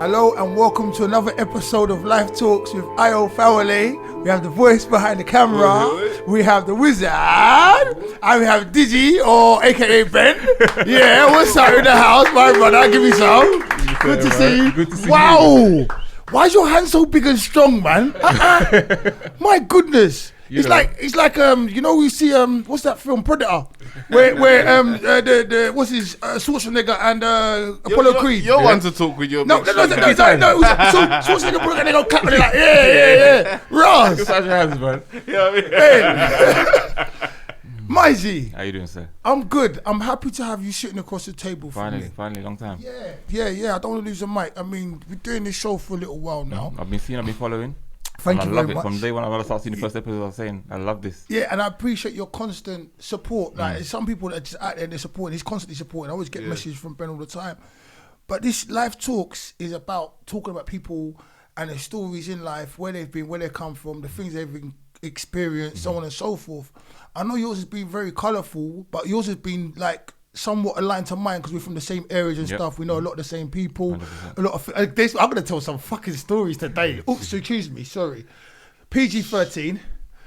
Hello and welcome to another episode of Life Talks with Fawole. We have the voice behind the camera. We have the wizard. And we have Digi, or aka Ben. Yeah, what's up in the house, my brother? Give me some. Good to see you. Good to see you. Wow. Why is your hand so big and strong, man? My goodness. It's like you know, we see what's that film, Predator, where what's his Schwarzenegger and Apollo Creed. You're one to talk with your no. Schwarzenegger Apollo and they go clap and they're like yeah. Ross. Good size your hands, man. Hey. Mizzy. How you doing, sir? I'm good. I'm happy to have you sitting across the table for me. Finally, long time. Yeah. I don't want to lose the mic. I mean, we're doing this show for a little while now. I've been following. Thank you very much. I love it. From day one, I started seeing the first episode, I was saying, I love this. Yeah, and I appreciate your constant support. Like, some people that are just out there, they're supporting. He's constantly supporting. I always get messages from Ben all the time. But this Life Talks is about talking about people and their stories in life, where they've been, where they come from, the things they've experienced, so on and so forth. I know yours has been very colourful, but yours has been like somewhat aligned to mine because we're from the same areas and stuff. We know a lot of the same people. 100%. A lot of. I'm gonna tell some fucking stories today. Oops, excuse me. Sorry. PG-13.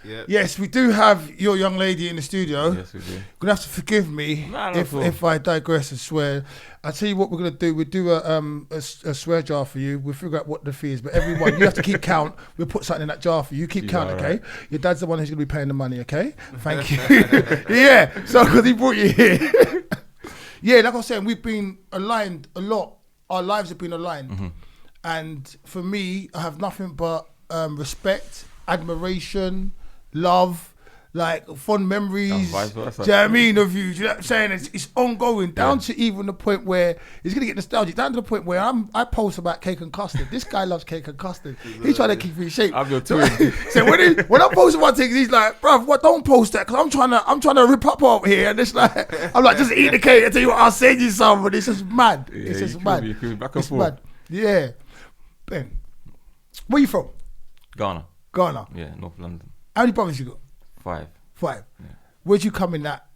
Yeah. Yes, we do have your young lady in the studio. Yes, we do. You're gonna have to forgive me if I digress and swear. I'll tell you what we're gonna do. We'll do a swear jar for you. We'll figure out what the fee is. But everyone, you have to keep count. We'll put something in that jar for you. Keep count, okay? Right. Your dad's the one who's gonna be paying the money, okay? Thank you. Yeah. So because he brought you here. Yeah, like I was saying, we've been aligned a lot. Our lives have been aligned. Mm-hmm. And for me, I have nothing but respect, admiration, love, like fond memories. Do you know what I mean, of you? Do you know what I'm saying? It's ongoing down to even the point where it's gonna get nostalgic. Down to the point where I post about cake and custard. This guy loves cake and custard. He's trying to keep me in shape. I'm your twin. So when I post about things, he's like, "Bruv, what? Don't post that because I'm trying to rip up over here." And it's like, I'm like, just eat the cake. I tell you what, I'll send you some. But it's just mad. Yeah, it's just mad. Back and forth. Mad. Yeah. Ben, where you from? Ghana. Yeah, North London. How many brothers you got? 5. Yeah. Where'd you come in that?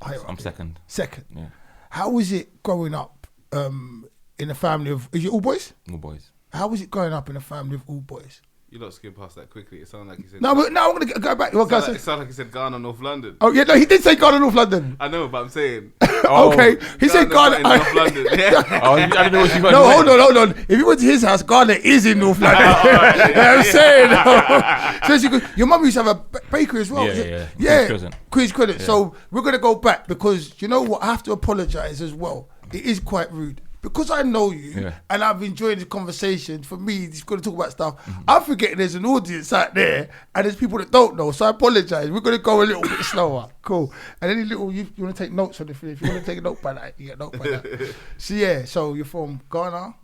I'm second. Second. Yeah. How was it growing up in a family of? Is it all boys? All boys. How was it growing up in a family of all boys? You don't skim past that quickly. It sounded like you said. No, I'm going to go back. It sounded like he said Ghana, North London. Oh yeah, no, he did say Ghana, North London. I know, but I'm saying. Okay, he said Ghana. North London. Yeah. I didn't know what you got. No, hold on. If you went to his house, Ghana is in North London. You know what I'm saying? So your mum used to have a bakery as well. Yeah. Queen's Credit. Yeah. So we're going to go back because you know what? I have to apologise as well. It is quite rude. Because I know you and I've enjoyed the conversation, for me, he's going to talk about stuff. I'm forgetting there's an audience out there and there's people that don't know. So I apologise. We're going to go a little bit slower. Cool. And any little, you want to take notes on the film. If you want to take a note by that, you get a note by that. So yeah, so you're from Ghana,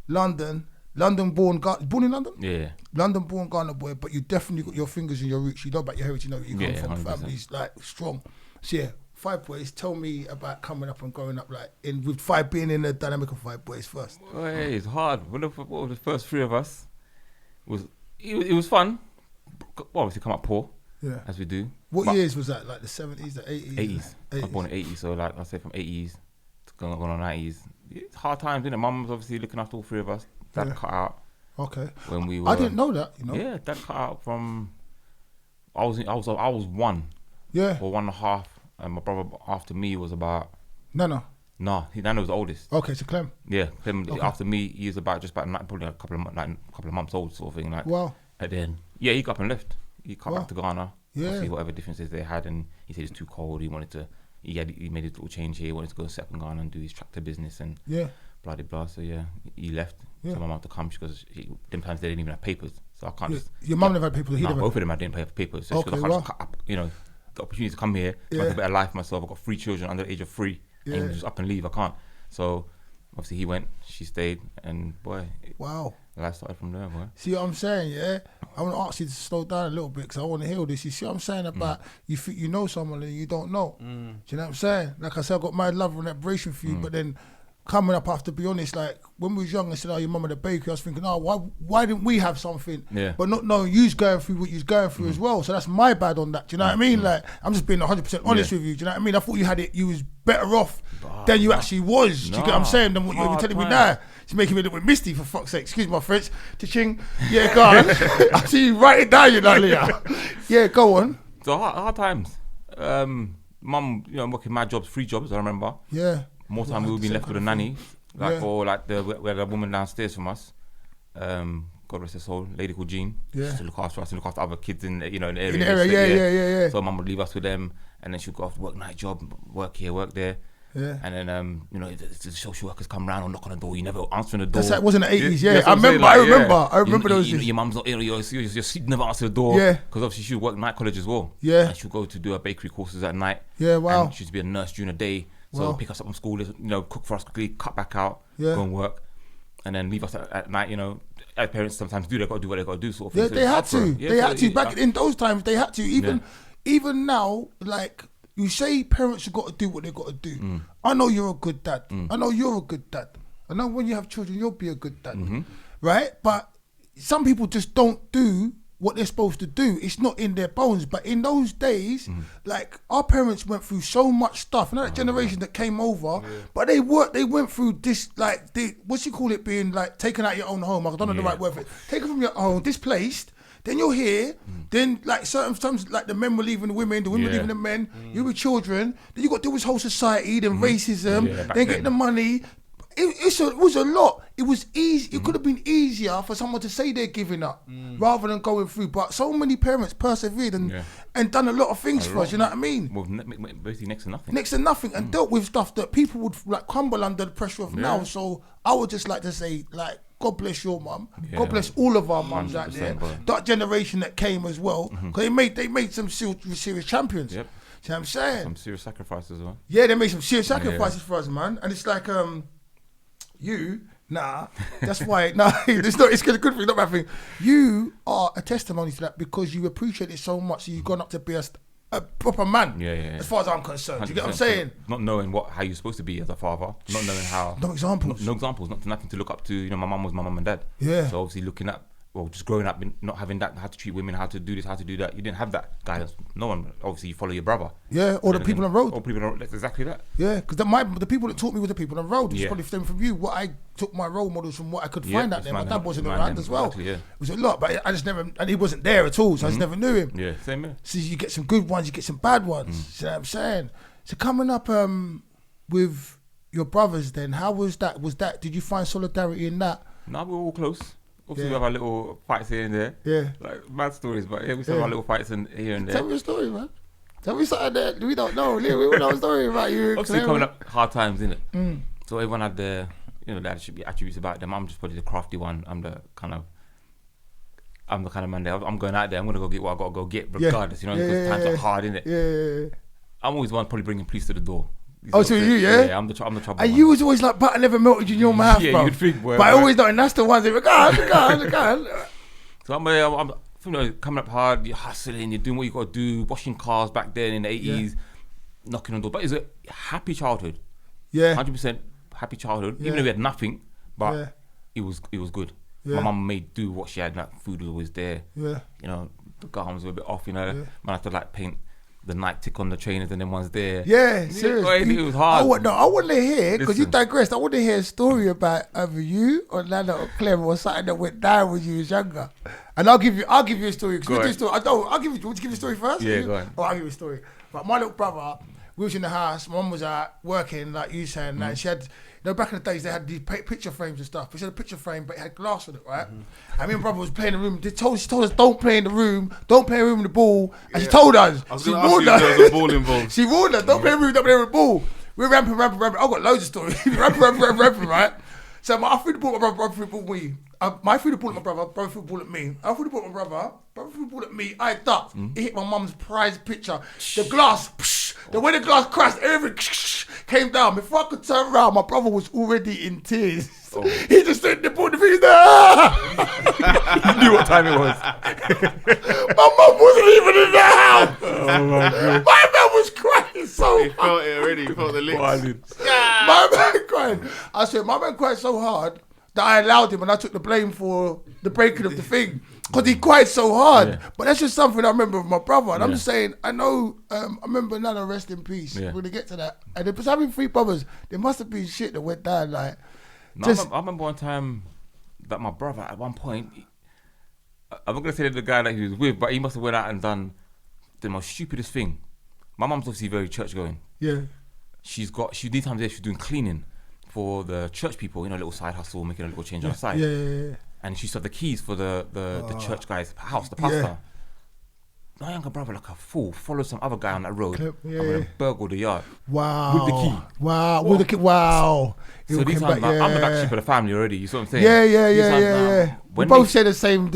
London born in London? Yeah. London born Ghana boy, but you definitely got your fingers in your roots. You know about your heritage, you know you come from 100%. Families like strong. So yeah. 5 boys. Tell me about coming up and growing up like with 5 being in the dynamic of 5 boys first. Oh, hey, it's hard. What were the first 3 of us? It was fun. Well, obviously come up poor, as we do. What years was that? Like the 70s, the 80s? 80s. I was born in 80s, so like I say from 80s to going on 90s. It's hard times, isn't it? Mum was obviously looking after all 3 of us. Dad cut out. Okay. When we were, I didn't know that. You know. Yeah, Dad cut out from. I was 1. Yeah. Or 1.5. And my brother after me was about... Nana Nana was the oldest. Okay, so Clem. Yeah, Clem after me, he was probably a couple of months old sort of thing. Like, wow. And then, he got up and left. He cut back to Ghana. Yeah. See whatever differences they had, and he said it's too cold. He made a little change here. He wanted to go to Ghana and do his tractor business and blah, blah, blah. So he left. Yeah. So my mum had to come because them times they didn't even have papers. So I can't just... Your mum never had papers? Both of them didn't have papers. So I can't just cut up, the opportunity to come here to make a better life for myself. I've got 3 children under the age of 3 and just up and leave. I can't. So obviously he went, she stayed, and boy, wow, life started from there, boy. See what I'm saying? Yeah, I want to ask you to slow down a little bit because I want to hear this. You see what I'm saying about you think you know someone and you don't know. Do you know what I'm saying? Like I said, I got my love and admiration for you, but then coming up, I have to be honest, like when we was young and said, "Oh, your mum at the bakery," I was thinking, "Oh, why didn't we have something?" Yeah. But not knowing you's going through what you's going through as well. So that's my bad on that. Do you know what I mean? Like I'm just being 100% honest with you. Do you know what I mean? I thought you had it. You was better off than you actually was. Do you get what I'm saying? Than what you're telling me now. It's making me a little bit misty, for fuck's sake. Excuse my French. Cha-ching. Yeah, go on. I see you write it down, you know, Leah. Yeah, go on. So hard times. Mum, you know, working mad jobs, 3 jobs, I remember. Yeah. More time we would be left with a nanny. Like, or like we had a woman downstairs from us. God rest her soul, lady called Jean. Yeah. To look after us and look after other kids in the, you know, in the area. In the area, yeah. So mum would leave us with them, and then she'd go off to work night job, work here, work there. Yeah. And then you know, the social workers come round and knock on the door. You never answer the door. That's it wasn't the 80s. Yeah, I remember those. Your mum's not in. You're never answer the door. Yeah. Because obviously she would work night college as well. Yeah. And she'd go to do her bakery courses at night. Yeah. Wow. And she used to be a nurse during the day. So pick us up from school, you know, cook for us quickly, cut back out, go and work, and then leave us at night. You know, as parents sometimes do, they got to do what they got to do, sort of. Yeah, thing. they had to. They had to. Back in those times, they had to. Even now, like you say, parents have got to do what they got to do. I know you're a good dad. I know you're a good dad. I know when you have children, you'll be a good dad, right? But some people just don't do what they're supposed to do. It's not in their bones. But in those days, like our parents went through so much stuff. You know that generation that came over, but they went through this, like, what you call it, being like taken out of your own home. I don't know the right word for it. Taken from your own, displaced. Then you're here. Then like sometimes like the men were leaving the women leaving the men. You were children. Then you got to do this whole society, then racism, then getting the money. It was a lot. It was easy. It could have been easier for someone to say they're giving up rather than going through. But so many parents persevered and done a lot of things for us. You know what I mean? Well, basically next to nothing. Next to nothing, and dealt with stuff that people would like crumble under the pressure of now. So I would just like to say, like, God bless your mum. God bless all of our mums out there. Bro. That generation that came as well, because they made some serious champions. Yep. See what I'm saying? Some serious sacrifices as well. Yeah, they made some serious sacrifices for us, man. And it's like that's why. It's a good thing, not bad thing. You are a testimony to that because you appreciate it so much. So you've gone up to be a proper man. Yeah. As far as I'm concerned, you get what I'm saying? Not knowing how you're supposed to be as a father, not knowing how. No examples. No examples. Nothing to look up to. You know, my mum was my mum and dad. Yeah. So obviously looking at. Well, just growing up, not having that, how to treat women, how to do this, how to do that. You didn't have that guidance. No one. Obviously, you follow your brother. Yeah, or the people on the road. Or people on the road. That's exactly that. Yeah, because the people that taught me were the people on the road. It was probably stemming from you. What I took my role models from what I could find out there. My dad wasn't around as well. Exactly, it was a lot, but I just never, and he wasn't there at all, so I just never knew him. Yeah, same here. So you get some good ones, you get some bad ones. You know what I'm saying? So coming up with your brothers then, how was that? Did you find solidarity in that? No, we were all close. Obviously, we have our little fights here and there. Yeah. Like, mad stories, but we have our little fights here and there. Tell me a story, man. Tell me something that we don't know. We don't know a story about you. Obviously, coming up hard times, innit? So everyone had the attributes about them. I'm just probably the crafty one. I'm the kind of man there. I'm going out there. I'm going to go get what I got to go get, regardless, because times are hard, innit? Yeah. I'm always the one probably bringing police to the door. So you, Yeah, I'm the trouble. And you was always like, butter never melted in your mouth, bro. You'd think, but I always know, and that's the ones that go on. So I'm coming up hard, you're hustling, you're doing what you got to do, washing cars back then in the 80s, knocking on doors. But it's a happy childhood. Yeah. 100% happy childhood. Even though we had nothing, but it was good. Yeah. My mum made do what she had, like food was always there. Yeah. You know, the garments were a bit off, Man, I had to like paint the night tick on the trainers and then one's there. Yeah, seriously. It was hard. I want to hear, because you digressed, I want to hear a story about either you or Nana or Clem or something that went down when you was younger. And I'll give you a story. I'll give you, want you to give you a story first? Yeah, go on. Oh, I'll give you a story. But my little brother, we was in the house, my mum was out working, like you saying, like she had, back in the days they had these picture frames and stuff. She had a picture frame, but it had glass on it, right? And me and brother was playing in the room. She told us, don't play in the room with the ball. And she told us. I was going to ask you if there was a ball involved. She warned us, don't play in the room, don't play with the ball. We're ramping. I've got loads of stories. ramping, right? So I threw the ball at my brother threw the ball at me. I threw the ball at my brother threw the ball at me. I threw the ball at my brother threw the ball at me. I ducked. It hit my mum's prized picture. The glass, the way the glass crashed, everything came down. Before I could turn around, my brother was already in tears. Oh. He just stood there, pulled the fingers there. He knew what time it was. My mum wasn't even in the house. Oh my God. My man was crying so He felt it already. He felt the licks. My man crying. I said, my man cried so hard that I allowed him and I took the blame for the breaking of the thing. Because he cried so hard. Yeah. But that's just something I remember of my brother. And I'm just saying, I know, I remember Nana, rest in peace. We're going to get to that. And if it's having 3 brothers, there must have been shit that went down. Like, No, I remember one time that my brother, at one point, I'm not going to say the guy that he was with, but he must have went out and done the most stupidest thing. My mum's obviously very church going. Yeah. These times there she's doing cleaning for the church people, you know, a little side hustle, making a little change on the side. Yeah. And she used to have the keys for the church guy's house, the pastor. Yeah. My younger brother, like a fool, followed some other guy on that road. I'm going to burgle the yard. Wow. With the key. Wow. With the key. Wow. So these times, I'm the black sheep of the family already, you see what I'm saying? Yeah. We both share the same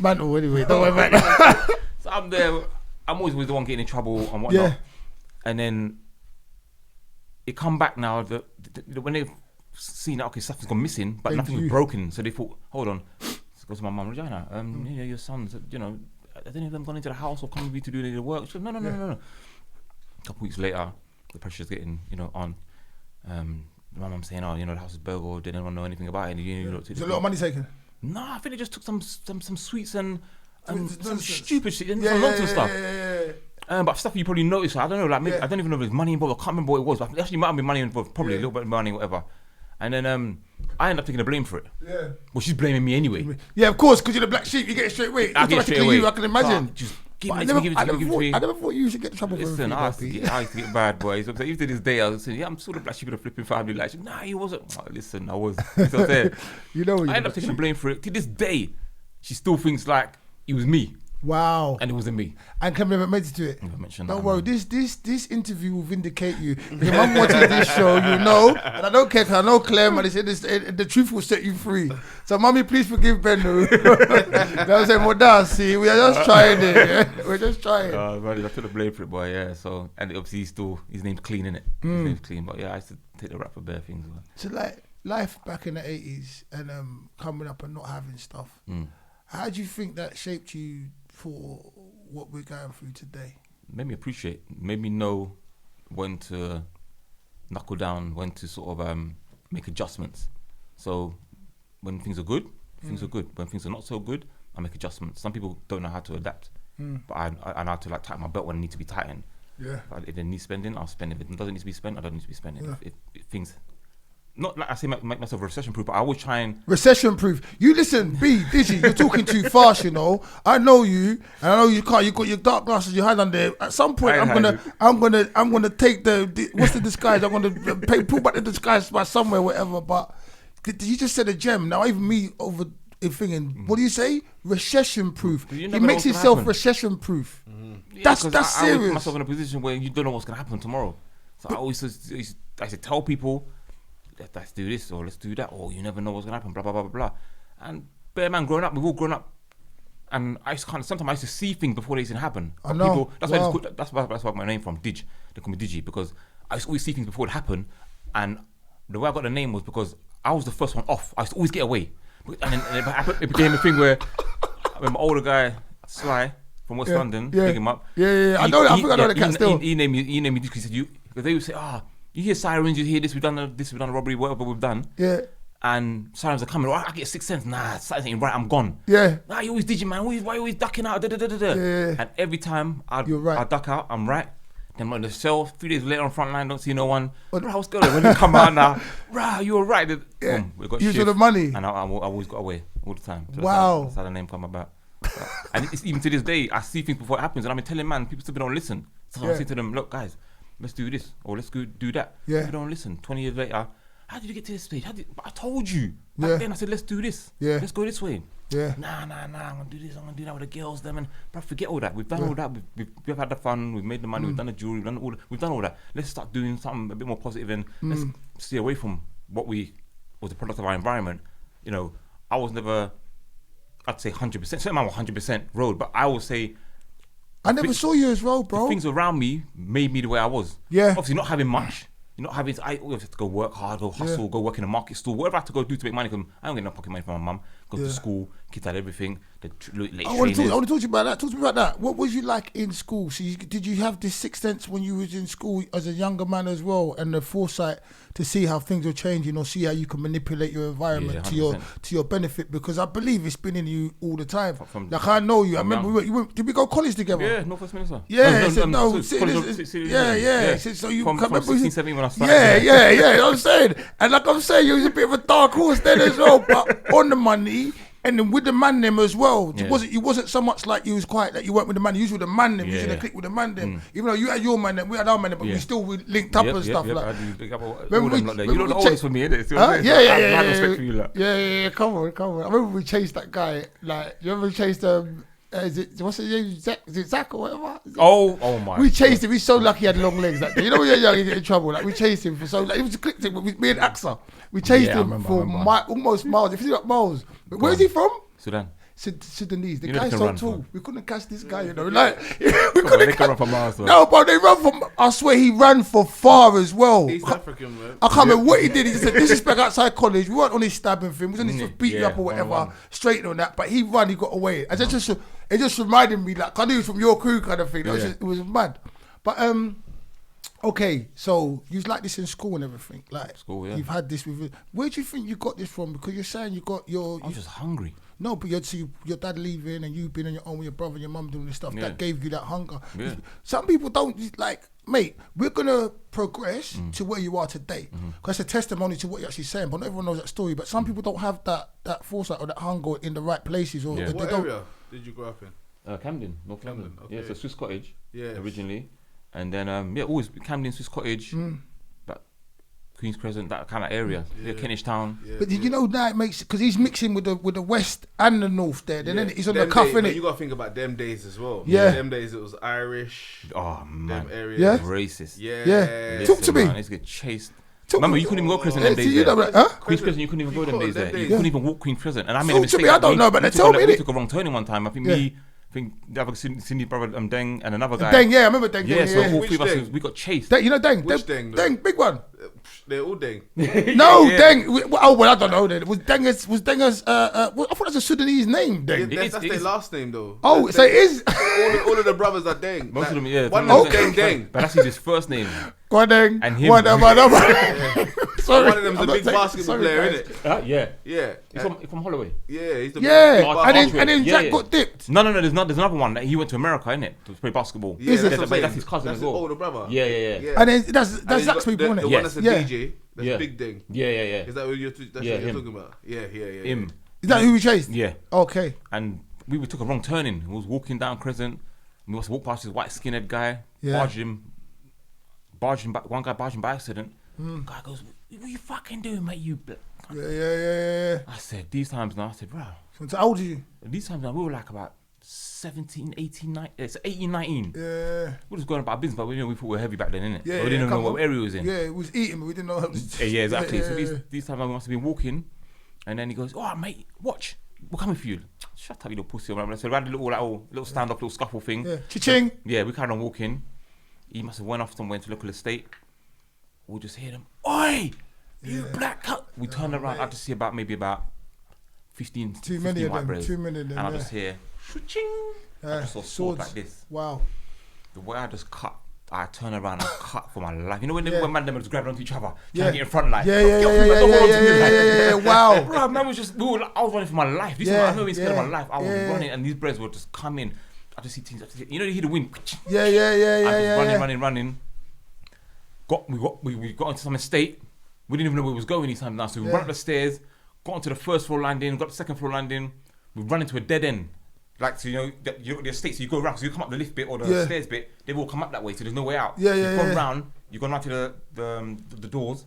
mantle anyway. Don't worry about that. So I'm there. I'm always the one getting in trouble and whatnot. Yeah. And then it come back now, when they've seen that, okay, something's gone missing, but nothing was broken. So they thought, hold on. Let's go to my mum, Regina. Your sons, you know, has any of them gone into the house or come with you to do any of the work? She said, no. A couple weeks later, the pressure's getting, you know, on. My mum saying, the house is burgled, they didn't know anything about it. Is a lot of money taken? No, I think they just took some sweets and some stupid shit and some nonsense stuff. But stuff you probably noticed, I don't know, like maybe, I don't even know if there's money involved, I can't remember what it was, but actually might have been money involved, probably a little bit of money, whatever. And then I end up taking the blame for it. Yeah. Well, she's blaming me anyway. Yeah, of course, because you're the black sheep, you get it straight away. I get it straight away. I can imagine. Just I never thought you should get in trouble for everything. I used to get bad, boys. Even to this day, I was saying, I'm still the black sheep of the flipping family. Like, nah, he wasn't. Listen, I was. So there. I end up taking the blame for it. To this day, she still thinks like it was me. Wow. And it wasn't me. And can we never admit to it? Never mentioned Don't worry, this interview will vindicate you. If I'm watching this show, you know, and I don't care, because I know Clem, and they said the truth will set you free. So, mommy, please forgive Benno. I was saying, well, see, we are just trying it. Yeah? We're just trying. Man, I took the blame for it, boy, yeah. So, and obviously, his name's clean, innit? His name's clean, but yeah, I used to take the rap for bare things. So, like, life back in the 80s and coming up and not having stuff, how do you think that shaped you for what we're going through today? Made me appreciate, made me know when to knuckle down, when to sort of make adjustments. So when things are good, things are good. When things are not so good, I make adjustments. Some people don't know how to adapt, but I know how to like tighten my belt when it needs to be tightened. Yeah. If it needs spending, I'll spend. If it doesn't need to be spent, I don't need to be spending. Yeah. If things, not like I say, make myself recession proof, but I always try and recession proof. You listen, Digi, you're talking too fast. You know, I know you, and I know you can't. You got your dark glasses, you hide under. At some point, I'm gonna take the what's the disguise? I'm gonna pull back the disguise by somewhere, whatever. But you just said a gem. Now even me over thinking, what do you say? Recession proof. He makes himself recession proof. Yeah, that's serious. I put myself in a position where you don't know what's gonna happen tomorrow. So I said tell people, let's do this or let's do that, or you never know what's gonna happen, blah blah blah blah blah. And bear man, growing up, we've all grown up, and sometimes I used to see things before they even happen. I know. People, that's why my name from Digi. They call me Digi because I used to always see things before it happened, and the way I got the name was because I was the first one off. I used to always get away, and then it became a thing where I remember older guy Sly from West London, pick him up. Yeah. I know. I think I know the cat still. He named me Digi. He said because they would say, you hear sirens, you hear this, we've done a robbery, whatever we've done. Yeah. And sirens are coming. I get a sixth sense. Nah, something ain't right, I'm gone. Yeah. Nah, you always Digi, man. Why you always ducking out? Yeah. And every time I duck out, I'm right. Then I'm on the cell, 3 days later on front line, don't see no one. Bro, what's going on? When you come out now, rah, you were right. Boom, we got you for the money. And I always got away all the time. So wow. That's how the name come about. And it's even to this day, I see things before it happens, and I've been telling man, people still don't listen. So I say to them, look, guys, let's do this or let's go do that. Yeah. People don't listen. 20 years later, how did you get to this stage? I told you. Back then I said, let's do this. Yeah. Let's go this way. Yeah. Nah. I'm gonna do this. I'm gonna do that with the girls. Them and bro, forget all that. We've done all that. We've had the fun. We've made the money. We've done the jewelry. We've done all that. Let's start doing something a bit more positive and let's stay away from what was the product of our environment. You know, I was never, I'd say 100%. Certainly I'm 100% road, but I would say. I never saw you as road, bro. The things around me made me the way I was. Yeah. Obviously not having much. You're not having I always have to go work hard, go hustle, go work in a market store, whatever I have to go do to make money. Cause I don't get no pocket money from my mum. go to school, kids had everything. I want to talk to you about that. Talk to me about that. What was you like in school? So did you have this sixth sense when you was in school as a younger man as well, and the foresight to see how things are changing or see how you can manipulate your environment to your benefit? Because I believe it's been in you all the time. Like I know you. I remember did we go college together? Yeah, North Westminster. Yeah, So you from 16, 17 when I started. Yeah. You know what I'm saying? And like I'm saying, you was a bit of a dark horse then as well, but on the money. And then with the man them as well, you wasn't so much like you was quite like you weren't with the man. You was with the man them. You was in a clique with the man them. Even though you had your man them, we had our man them, but we still linked up and stuff like. You know the oldest for me, innit? Yeah. I had respect for you, like. Yeah. Come on. I remember we chased that guy. Like, you remember we chased what's his name? Zach? Is it Zach or whatever? Oh my! We chased him. He's so lucky he had long legs that day. You know when you're young, you get in trouble. Like we chased him for so like it was a click thing. Me and Axa, we chased him for almost miles. If you got miles, but where is he from? Sudan. Sudanese. The guy's so tall. We couldn't catch this guy. You know, like we couldn't. They can run for miles. No, but they run from. I swear he ran for far as well. East African, man. I can't remember what he did. He said disrespect outside college. We weren't on his stabbing thing. We was on his beat you up or whatever. Straight on that. But he got away. It just reminded me like I knew he was from your crew kind of thing. It was mad. But okay, so you was like this in school and everything. Like school, you've had this with. Where do you think you got this from? Because you're saying you got your. I was just hungry. No, but your dad leaving and you being on your own with your brother and your mum doing this stuff, that gave you that hunger. Yeah. Some people don't, like, mate, we're going to progress to where you are today. Because it's a testimony to what you're actually saying, but not everyone knows that story. But some people don't have that foresight or that hunger in the right places. Or what area did you grow up in? Camden, North Camden. Okay. Yeah, it's a Swiss cottage originally. And then, always Camden, Swiss cottage. Queen's Crescent, that kind of area, Kentish Town. Yeah. But did you know that it makes, because he's mixing with the west and the north there. Then he's on the cuff, innit? You got to think about them days as well. Yeah. Them days it was Irish. Oh man, them areas. Yeah. Racist. Yeah. Listen, talk to me. Man, get chased. Remember, you couldn't even go Crescent them days. Queen's Crescent, you couldn't even go them days there. You couldn't even walk Queen's Crescent. And I made a mistake. I don't know, but they tell me. We took a wrong turning one time. I think the other Cindy's brother, Deng, and another guy. Deng, I remember Deng. Yeah, so all three of us, we got chased. You know Deng? Which Deng? Deng, big one. They're all Deng. No, Deng. Oh, well, I don't know. Then was Denga's. I thought that's a Sudanese name. Deng. Yeah, that's their last name though. Oh, so it is. all of the brothers are Deng. Most of them, yeah. One of them Deng. But that's his first name. Go on, Deng. And him. Sorry, one of them's a big basketball player, innit? Yeah. He's from Holloway. Yeah, he's the and then Jack got dipped. No. There's another one that he went to America, innit, to play basketball. Yeah, that's his cousin as well. Older brother. Yeah. And then that's Zach's people, innit? The one that's a DJ. That's Big Ding. Yeah. Is that what you're talking about? Yeah. Him. Is that who we chased? Yeah. Okay. And we took a wrong turning. We was walking down Crescent. We must walk past this white skinhead guy. Yeah. Barged him back. One guy barged him by accident. Guy goes, "What you fucking doing, mate? You." Yeah. I said, these times now. I said, bro. So how old are you? These times now, we were like about 17, 18, 19. It's 18, 19. Yeah. We were just going about business, but we thought we were heavy back then, innit? Yeah. We didn't know what area we was in. Yeah, it was eating, but we didn't know how to. Yeah, exactly. So these times we must have been walking, and then he goes, "Oh, mate, watch. We're coming for you." Shut up, you little pussy. So we had a little stand-up, little scuffle thing. Yeah. Cha-ching. Yeah, we carried on walking. He must have went off and went to local estate. We'll just hear them, "Oi, you black cut." We turned around. I just see maybe about 15 Too many of them. And I just hear, "Ching." I just saw swords like this. Wow. The way I just cut, I turn around and cut for my life. You know when man them just grabbing onto each other, trying to get in front like. Yeah. Wow. Bro, man was just, I was running for my life. I know he's scared of my life. I was running and these breads were just coming. I just see things. You know, you hear the wind. Yeah. Running. We got into some estate. We didn't even know where we was going these times now. So we ran up the stairs, got onto the first floor landing, got the second floor landing. We run into a dead end. Like, so you know the estate, so you go around, so you come up the lift bit or the stairs bit, they've all come up that way, so there's no way out. You've gone round, you've gone right to the doors,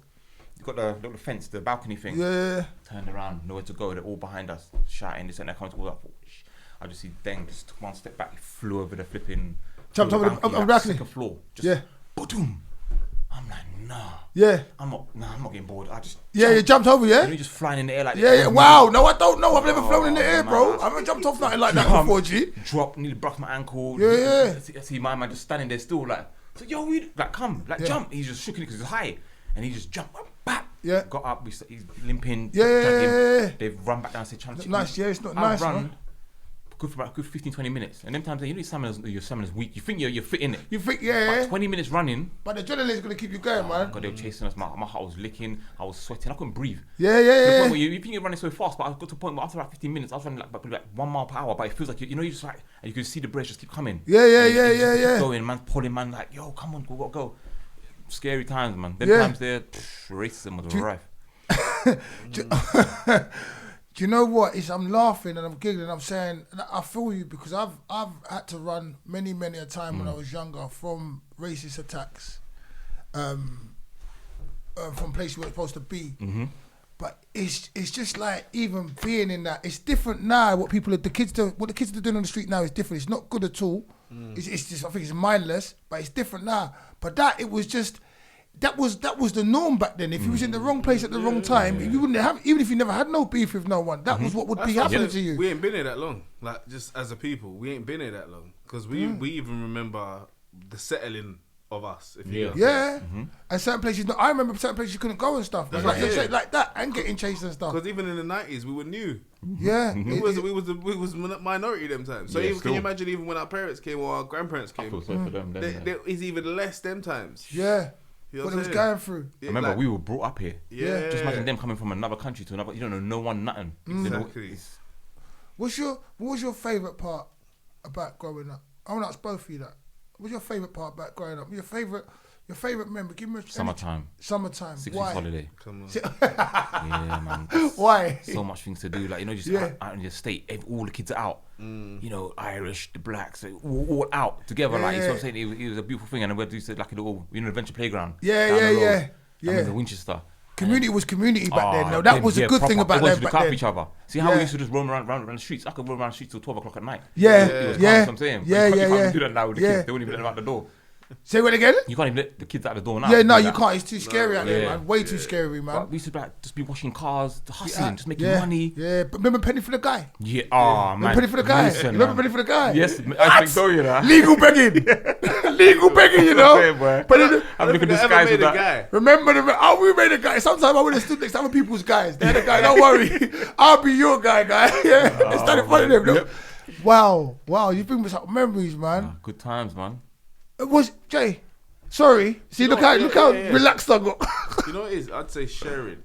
you've got the little fence, the balcony thing. Yeah. Turned around, nowhere to go, they're all behind us, shouting this and that, coming towards us. I just see Deng just took one step back, he flew over the flipping... Jumped over the balcony? Second floor. Just boom. I'm like, nah. Yeah. I'm not getting bored. I just... Yeah, you jumped over, yeah? You just flying in the air like that. Yeah. Wow. No, I don't know. I've never flown in the air, bro. I haven't jumped off nothing like that before, G. Drop, nearly broke my ankle. Yeah. I see my man just standing there still like, so yo, we like come, like jump. He's just shooking it because it's high. And he just jumped, back. Yeah. Got up, he's limping. Yeah. They've run back down and said, "Challenge." Nice, yeah, it's not nice. Run. Good for about 15, 20 minutes. And them times, your stamina's weak. You think you're fit in it. You think, yeah. But 20 minutes running. But the adrenaline's going to keep you going, man. God, they were chasing us. My heart was licking. I was sweating. I couldn't breathe. Yeah. You think you're running so fast, but I got to a point where after about 15 minutes, I was running like 1 mile per hour. But it feels like, you just like, and you can see the breath just keep coming. Yeah. Going, man, pulling, man, like, yo, come on, go. Scary times, man. Them times there, racism was rife. Do you know what? I'm laughing and I'm giggling. I'm saying, and I feel you because I've had to run many a time when I was younger from racist attacks, from places where it's supposed to be. Mm-hmm. But it's just like even being in that. It's different now. What the kids are doing on the street now is different. It's not good at all. It's just, I think it's mindless, but it's different now. But it was just. That was the norm back then. If you was in the wrong place at the wrong time, you wouldn't have. Even if you never had no beef with no one, that was what would be happening to you. We ain't been here that long. Like just as a people, we ain't been here that long because we even remember the settling of us. If you and certain places. I remember certain places you couldn't go and stuff. It's like that and getting chased and stuff. Because even in the 90s, we were new. Yeah, we was minority them times. So can you imagine even when our parents came or our grandparents came? I feel sorry for them. There is even less them times. Yeah. You know what it was going through. I remember we were brought up here. Yeah. Just imagine them coming from another country to another. You don't know no one, nothing. Exactly. What was your favourite part about growing up? I want to ask both of you that. What's your favourite part about growing up? Your favourite member? Give me Summertime. 6 weeks Why? holiday. Come on. Yeah, man. Why? So much things to do. Like, just out in the state, all the kids are out. Irish, the blacks, all out together. Like, so I'm saying, it was a beautiful thing. And we had to do like a little, adventure playground. Yeah. The Winchester. Community was community back then. No, that was a good thing about them back then. Each other. See how we used to just roam around the streets? I could roam around the streets till 12 o'clock at night. Yeah. It was I'm saying. Yeah. You can't do that now with the kids. They wouldn't even let them out the door. Say what again? You can't even let the kids out the door now. Yeah, no, you can't. It's too scary out there, man. Way too scary, man. But we used to just be washing cars, hustling, just making money. Yeah, but remember Penny for the Guy? Yeah, man. Penny for the Guy. Listen, remember Penny for the Guy? Yes, I think so, Legal begging. Legal begging, you know. But I'm looking at this guy with that. Remember we made a guy. Sometimes I would have stood next to other people's guys. They're the guy, don't worry. I'll be your guy. Yeah. It's started funny them. Yep. Wow, you bring me some memories, man. Good times, man. It was Jay. Sorry. See, look how relaxed I got. You know what it is? I'd say sharing.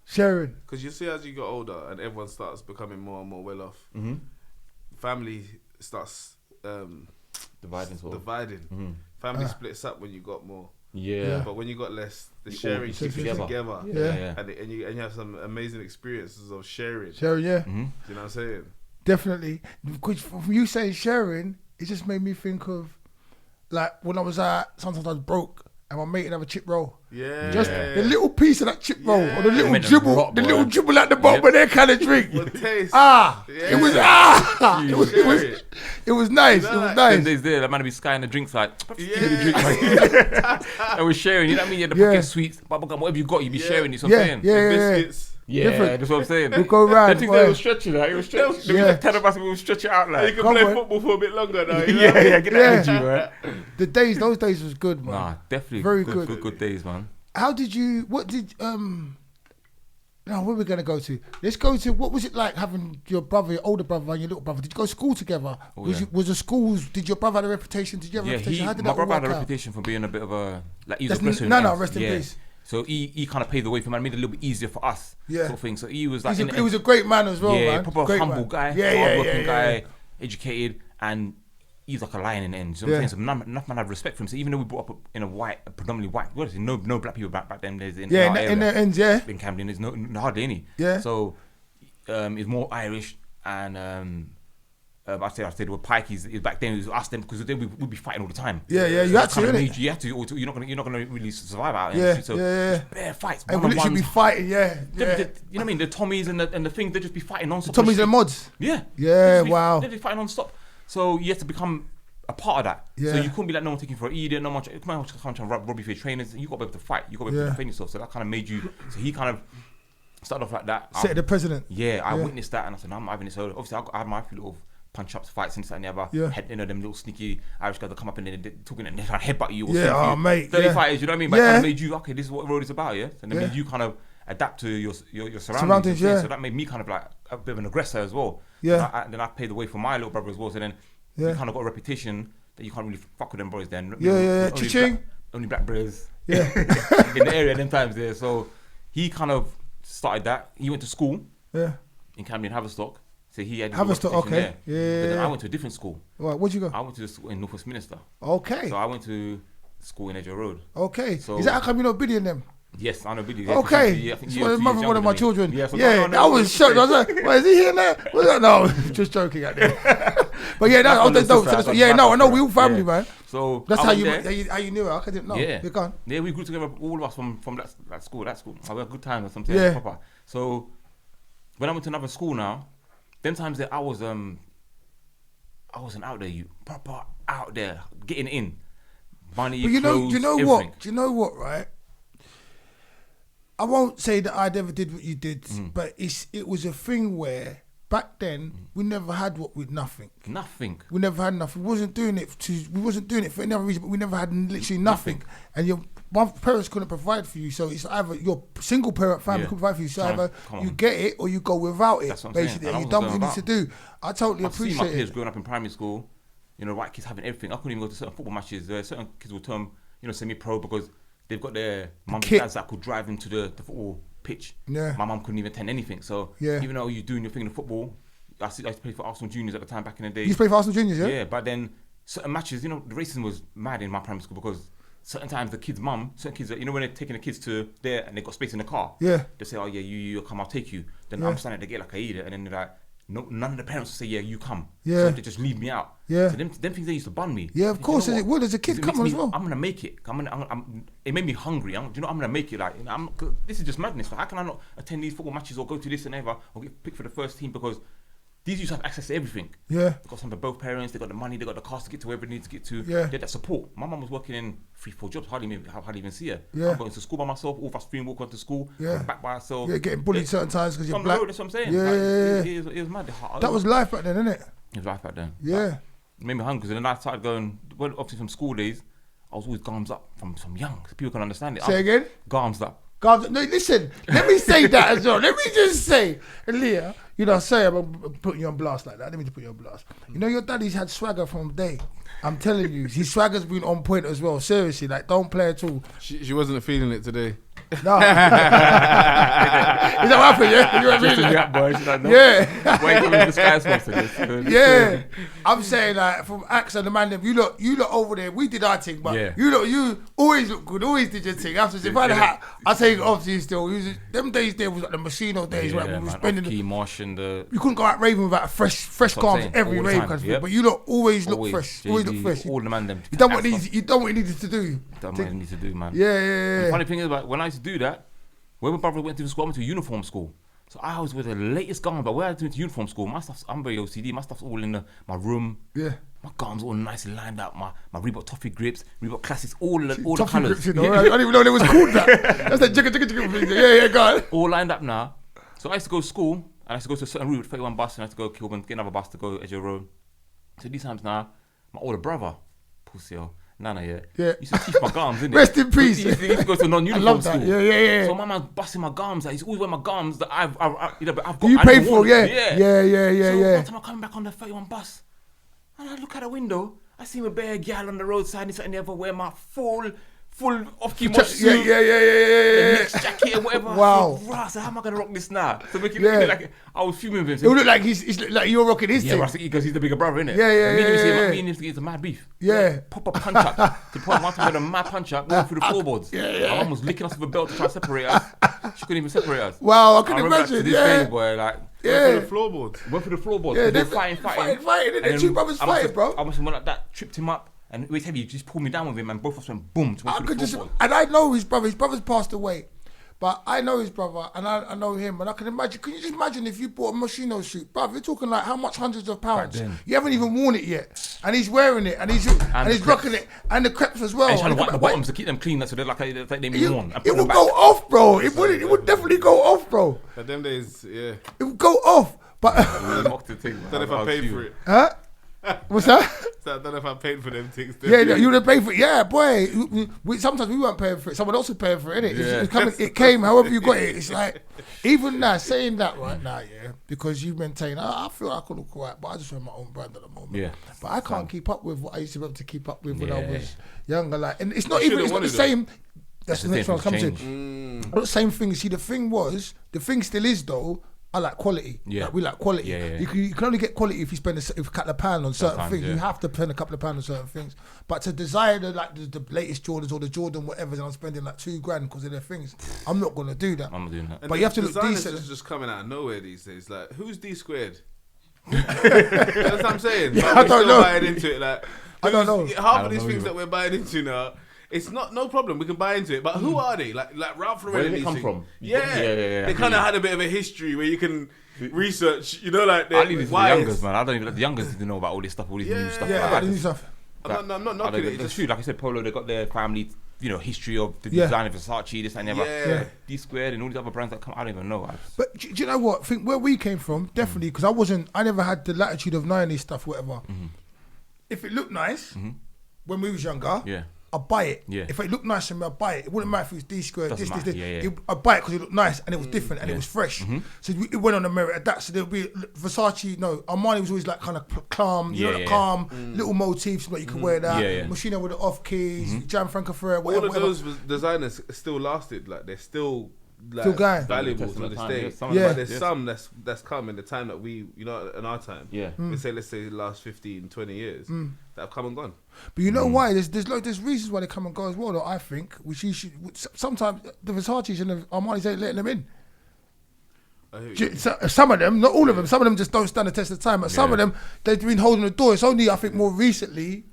Because you see, as you get older and everyone starts becoming more and more well off, family starts dividing. Family splits up when you got more. Yeah. But when you got less, the sharing keeps you together. Yeah. And you have some amazing experiences of sharing. Sharing, yeah. Do you know what I'm saying? Definitely. Because from you saying sharing, it just made me think of like when I was sometimes I was broke and my mate would have a chip roll. Yeah. Just the little piece of that chip roll or the little dribble at the bottom of their kind of drink. What taste? It was it was nice. It was nice. Days there, that man would be skying the drinks like I was sharing, you know what I mean? You had the pocket sweets, bubblegum, whatever you got, you'd be sharing it, so I'm saying. Biscuits. Yeah, that's what I'm saying. We'll go round. I think they were stretching that. It was stretching. There was like 10 of us, we would stretch it out like. You can play football for a bit longer now. Get that energy, man. Those days was good, man. Nah, definitely. Very good days, man. Now, where are we going to go to? Let's go to, what was it like having your brother, your older brother and your little brother? Did you go to school together? Was the schools, did your brother have a reputation? Did you have a reputation? How did my brother had a reputation for being a bit of a, like, he's a aggressive. Rest in peace. So he kind of paved the way for man, made it a little bit easier for us, sort of thing. So he was like, he was a great man as well, man. Yeah, proper humble guy, hardworking guy, educated, and he's like a lion in the end. So I'm saying, so enough man had respect for him. So even though we brought up in a predominantly white, no black people back then. There's in the ends, in Camden, there's hardly any. Yeah. So it's more Irish and I said there were pikeys back then. It was us them because we'd be fighting all the time. Yeah, you had to. You have to. You're not gonna really survive out. Bare fights. And we literally be fighting. You know what I mean? The Tommies and the things, they just be fighting non-stop. The Tommies and the mods. Yeah. Wow. They'd be fighting non-stop. So you have to become a part of that. Yeah. So you couldn't be like no one taking for an idiot. No one trying to rob you for your trainers. You got to be able to fight. You got to be able to defend yourself. So that kind of made you. So he kind of started off like that. Set the president. Yeah, I witnessed that and I said, no, I'm not having this. So obviously I had my few little punch-ups, fights, and this and the other. Them little sneaky Irish guys that come up and they're talking and they're trying to headbutt you. Or mate. 30 fighters, you know what I mean? But it kind of made you, okay, this is what the road is about, yeah? And then made you kind of adapt to your surroundings. Yeah. So that made me kind of like a bit of an aggressor as well. Yeah. Then I paved the way for my little brother as well. So then you kind of got a reputation that you can't really fuck with them boys then. Yeah. Only black brothers. Yeah. In the area them times there. So he kind of started that. He went to school. Yeah. In Camden, Haverstock. So he had Haverstock, okay. Yeah. But then I went to a different school. Right, where'd you go? I went to the school in North Westminster. Okay. So I went to school in Edgware Road. Okay. So, is that how come you're not bidding them? Yes, I know Billy. Yeah, okay. It's one of my children. Yeah, so I was shocked. I was like, "What is he here now?" No, just joking at them. But yeah, I know. We all family, man. So that's how you knew her. I didn't know. Yeah, you gone. Yeah, we grew together, all of us from that school. I had a good time or something. Yeah. Proper. So when I went to another school now, them times that I wasn't out there. You proper out there getting in. Money, but clothes, do you know everything. what? Do you know what? Right. I won't say that I never did what you did, but it was a thing where back then we never had nothing. Nothing. We never had nothing. We wasn't doing it for any other reason, but we never had literally nothing. And my parents couldn't provide for you, so it's either your single parent family could provide for you. So either you get it or you go without it. That's what I'm basically, and you done what you need to do. I totally appreciate it. I've seen my peers growing up in primary school. White kids having everything. I couldn't even go to certain football matches. Certain kids will turn, semi-pro because they've got their mums and dads that could drive them to the football pitch. Yeah. My mum couldn't even attend anything. So even though you're doing your thing in the football, I used to play for Arsenal Juniors at the time back in the day. You used to play for Arsenal Juniors, yeah? Yeah, but then certain matches, the racism was mad in my primary school because certain times the kids' mum, certain kids, when they're taking the kids to there and they've got space in the car, they say, oh yeah, you come, I'll take you. Then I'm standing there, they get like I eat it, and then they're like, no, none of the parents will say, yeah, you come. Yeah. So they just leave me out. Yeah. So them things, they used to bun me. Yeah, of course. It would. As a kid, come on as well. I'm going to make it. It made me hungry. I'm going to make it. This is just madness. How can I not attend these football matches or go to this and ever or get picked for the first team? Because these used to have access to everything. Yeah. They've got some of both parents. They got the money. They got the cars to get to wherever they need to get to. Yeah. They had that support. My mum was working in 3-4 jobs. Hardly even see her. Yeah. I'm going to school by myself. All of us 3 walk to school. Yeah. Back by ourselves. Yeah, getting bullied certain times because you're black. That's what I'm saying. Yeah. It was mad. That was life back then, isn't it? It was life back then. Yeah. It made me hungry because then I started going. Well, obviously from school days, I was always garms up from young, so people can understand it. Say again. Garms up. No, listen. Let me say that as well. Let me just say, Leah. Say I'm putting you on blast like that. Let me just put you on blast. Your daddy's had swagger from day. I'm telling you, his swagger's been on point as well. Seriously, don't play at all. She wasn't feeling it today. No. Is that what happened? Yeah. You know what I mean? Yeah. Wait for the Sky sponsor. Yeah. I'm saying from Axe and the man, you look over there. We did our thing, but you always look good. Always did your thing. After if I had a hat, I take it off to you still. Them days there was like the Machino days, right? We were spending you couldn't go out raving without fresh garms every rave, but you always look fresh. Always look fresh. All the man them. You done what you needed to do. Done what you need to do, man. Yeah. The funny thing is, when I used to do that, when my brother went to school, I went to uniform school. So I was with the latest garment, but when I went to uniform school, I'm very OCD. My stuff's all in my room. Yeah. My garments all nicely lined up. My Reebok Toffee grips, Reebok Classics, all the colours. Grips, I didn't even know they was called that. That's that jigga thing. Yeah, go on. All lined up now. So I used to go to school, and I used to go to a certain route, 31 bus, and I had to go Kilburn, get another bus to go Edgware Road. So these times now, my older brother, pussy, Nana, yeah. Used to teach my garms, innit? Rest in peace. He used to go to a non-uniform school. Yeah. So my man's busting my garms. He's always wearing my garms that I've got. You paid for, yeah. So one time I'm coming back on the 31 bus, and I look out the window. I see my bare gal on the roadside. And never wear my full off-key suit. Yeah. Mixed jacket or whatever. Wow. So how am I gonna rock this now? So make it look like I was fuming with him. It would look like he's like you're rocking his thing. Yeah, because he's the bigger brother, innit? Yeah. Me and him get a mad beef. Yeah. Pop a punch up. To point one time with a mad punch up going through the floorboards. Yeah. My mum was licking us with a belt to try to separate us. She couldn't even separate us. Wow, I can imagine. Went for the floorboards. Went for the floorboards. Yeah, they're fighting. And the two brothers fighting, bro. I must have went like that, tripped him up. And it was heavy. He just pulled me down with him, and both of us went boom. And I know his brother. His brother's passed away, but I know his brother, and I know him, and I can imagine. Can you just imagine if you bought a Machino suit, bruv? You're talking like how much hundreds of pounds. You haven't even worn it yet, and he's wearing it, and he's rocking it, and the crepes as well. And he's trying to wipe the bottoms to keep them clean, so they're like they mean worn. It would go off, bro. It would definitely go off, bro. But them days, yeah, it would go off. But I don't know if I paid for it. Huh? What's that? So I don't know if I paid for them things. Yeah, you would have paid for it. Yeah, boy. Sometimes we weren't paying for it. Someone else was paying for it, innit? It came however you got it. It's like, even now, saying that right now, yeah, because you maintain, I feel I could look right, but I just wear my own brand at the moment. Yeah. But I can't keep up with what I used to be able to keep up with when I was younger. Like, and it's not the same. That's the next one I come to. Not the same thing. See, the thing still is though, I like quality. Yeah. Like, we like quality. Yeah. You can only get quality if you spend a couple of pounds on certain things. Yeah. You have to spend a couple of pounds on certain things. But to desire the latest Jordans or the Jordan whatever, and I'm spending like $2,000 because of their things, I'm not gonna do that. I'm not doing that. And but you have to look decent. Is just coming out of nowhere these days. Like, who's D squared? That's what I'm saying. Yeah, I don't know. Buying into it, like, I don't know. Half of these things that we're buying into now. It's no problem. We can buy into it, but who are they? Like Ralph Lauren. Where did they come from? Yeah. They kind of had a bit of a history where you can research. You know, like I leave it to the youngers, man. I don't even let the youngers to know about all this stuff, all this new stuff. Yeah, new stuff. I'm not knocking it. It's true. Like I said, Polo, they got their family, history of the design of Versace, this and that. D Squared and all these other brands that come. I don't even know. But do you know what? I think where we came from, definitely, because I never had the latitude of knowing this stuff, whatever. If it looked nice when we was younger, I buy it. Yeah. If it looked nice to me, I buy it. It wouldn't matter if it was D squared, this. I buy it because it looked nice and it was different and it was fresh. So it went on the merit of that. So there'll be Versace. No, Armani was always like kind of calm, calm little motifs, but you can wear that. Moschino with the off keys, Gianfranco Ferrer, whatever. All of those designers still lasted. Like they're still. Still going. Valuable to this day. But there's some that's come in the time that we, in our time. Yeah. Let's say the last 15, 20 years that have come and gone. But you know why? There's reasons why they come and go as well, though, I think. Which you should, sometimes the Versace's and the Armani's ain't letting them in. Some of them, not all of them, some of them just don't stand the test of time. But some of them, they've been holding the door. It's only, I think, more recently,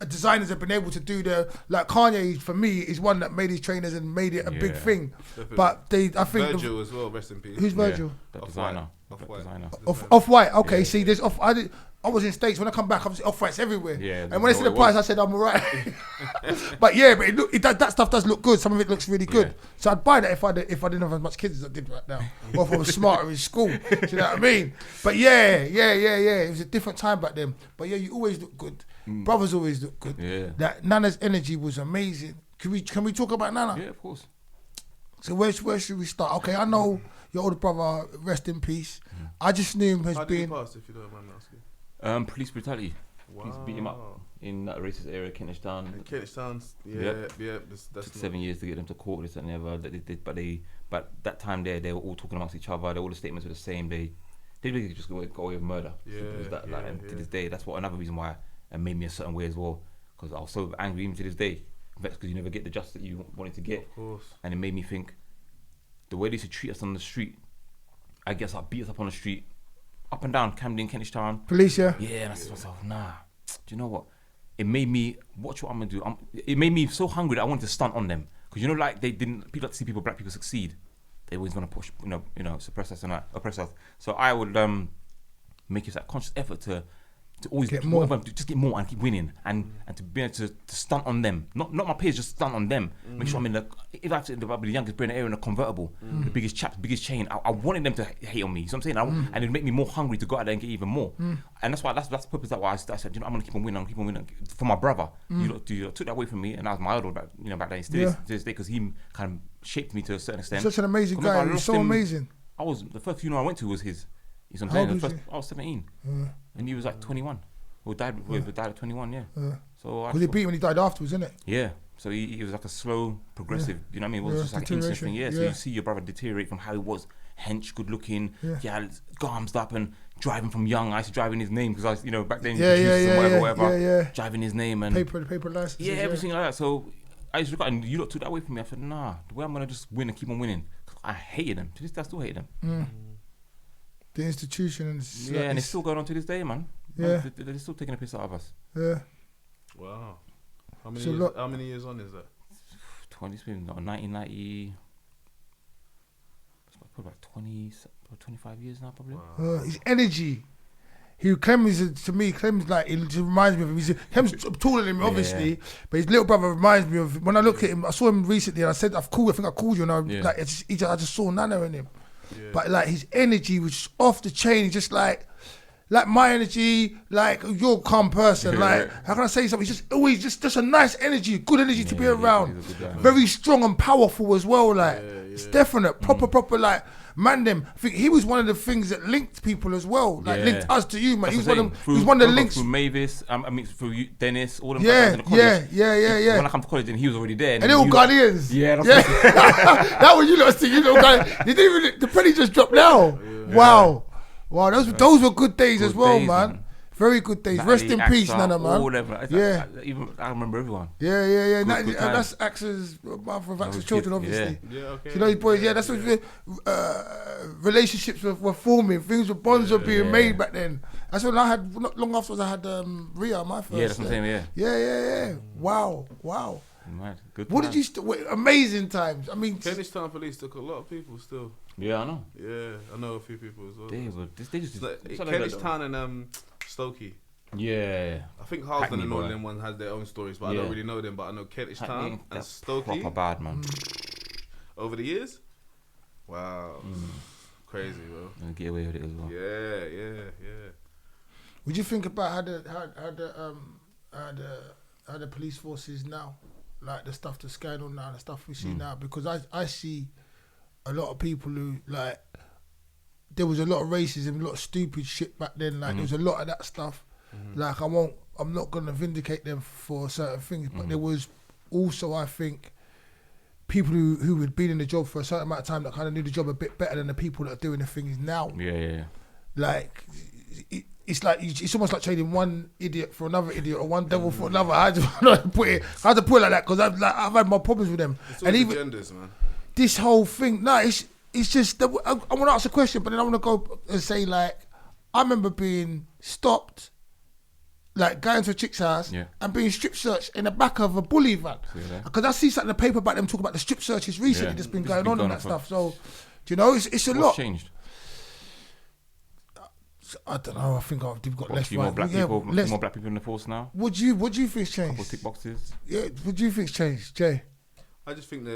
designers have been able to do like Kanye, for me, is one that made his trainers and made it a big thing. Definitely. But I think Virgil as well, rest in peace. Who's Virgil? The designer. Off-White. Okay, see, there's I was in States. When I come back, I was Off-Whites everywhere. Yeah, and when I see the price, I said, I'm all right. but that stuff does look good. Some of it looks really good. So I'd buy that if I didn't have as much kids as I did right now. Or if I was smarter in school. Do you know what I mean? But yeah. It was a different time back then. But yeah, you always look good. Brothers always look good. Yeah. That Nana's energy was amazing. Can we talk about Nana? Yeah, of course. So where should we start? Okay, I know your older brother, rest in peace. I just knew him as being... How did he pass, if you don't mind asking? Police brutality. Police beat him up in that racist area, Kentish Town. That's took 7 years to get them to court. This and never. But that time they were all talking amongst each other. All the statements were the same. They really just got away with murder. And to this day, that's another reason why it made me a certain way as well. Because I was so angry even to this day, vexed because you never get the justice that you wanted to get. Of course. And it made me think the way they used to treat us on the street. I guess I beat us up on the street. Up and down Camden, Kentish Town. Police, yeah? Yeah, and I said to myself, nah. Do you know what? It made me watch what I'm gonna do. It made me so hungry that I wanted to stunt on them. Because like people like to see black people succeed. They always want to push, suppress us and oppress us. So I would make it that conscious effort to always get more. Just get more and keep winning and to be able to stunt on them. Not my peers, just stunt on them. Make sure I'm if I have to end up with the youngest brain in the area in a convertible, the biggest chap, the biggest chain. I wanted them to hate on me. You know what I'm saying? And it'd make me more hungry to go out there and get even more. And that's the purpose of why I said, I'm gonna keep on winning. For my brother. You took that away from me, and that was my idol back then. Still to this day, because he kind of shaped me to a certain extent. Such an amazing guy. He's so amazing. The first funeral I went to was his. You know what I'm saying? I was 17, and he was like 21. Who died at 21, yeah. So because he beat when he died afterwards, isn't it? Yeah. So he was like a slow, progressive. You know what I mean? It was just like an instant thing. Yeah. So you see your brother deteriorate from how he was, hench, good looking, arms up and driving from young. I used to drive in his name because I was, back then, whatever. Driving his name and paper license. Yeah, everything like that. So I used to look at it and you lot took that away from me. I said, nah, the way I'm gonna just win and keep on winning. I hated them. To this day, I still hate them. The institution and it's still going on to this day, man. Yeah, they're still taking a piss out of us. Yeah. Wow. How many years on is that? 1990. Probably about 25 years now, probably. Wow. His energy. Clem's like, it reminds me of him. Clem's taller than me, obviously, but his little brother reminds me of. When I look at him, I saw him recently, and I said, I think I called you, and I just saw Nana in him. Yeah. But like his energy was off the chain. Just like like my energy, like you're a calm person. Like, how can I say something? He's just always just a nice energy, good energy to be around. Very strong and powerful as well. Like, it's definite, proper. Like, man, I think he was one of the things that linked people as well. Like, linked us to you, man. He's one of the links. Through Mavis, through you, Dennis, all them guys in the college. Yeah. When I come to college, and he was already there. And they all Ghanaians. Yeah. That was you lot see, you know, the penny just dropped now. Yeah. Wow, those were good days as well, man. Very good days. Natalie, Rest in peace, Nana, man. I remember everyone. Yeah. That's Axel's mother of Axel's children, obviously. Yeah, okay. You know, these boys, that's what relationships were forming. Things were bonds were being made back then. That's when I had, not long afterwards, I had Ria, my first. Yeah, that's what I'm saying, Yeah. Wow. Mad. Good. What did you? Amazing times. I mean, Kentish Town police took a lot of people still. Yeah, I know. Yeah, I know a few people as well. They just Kentish Town and Stokey. Yeah. I think Harlesden and all them ones has their own stories, but I don't really know them. But I know Kentish Town and Stokey. Proper bad, man. Over the years, wow, crazy, bro. And get away with it as well. Yeah. Would you think about how the police force is now? Like the stuff that's going on now, the stuff we see now, because I see a lot of people who, like, there was a lot of racism, a lot of stupid shit back then. Like there was a lot of that stuff. Like I'm not gonna vindicate them for certain things, but there was also, I think, people who had been in the job for a certain amount of time that kind of knew the job a bit better than the people that are doing the things now. Yeah. Like it's like it's almost like trading one idiot for another idiot or one devil for another. I had to put it like that because I've had my problems with them. It's all and agendas, man. This whole thing, it's just I want to ask a question, but then I want to go and say, like, I remember being stopped, like going to a chick's house and being strip searched in the back of a bully van. Because I see something in the paper about them talking about the strip searches recently that's been going on and that stuff. So, do you know, it's a lot. What's changed? I don't know. I think we've got less more black people. More black people in the force now. What do you think's changed? Couple tick boxes. Yeah. What do you think's changed, Jay? I just think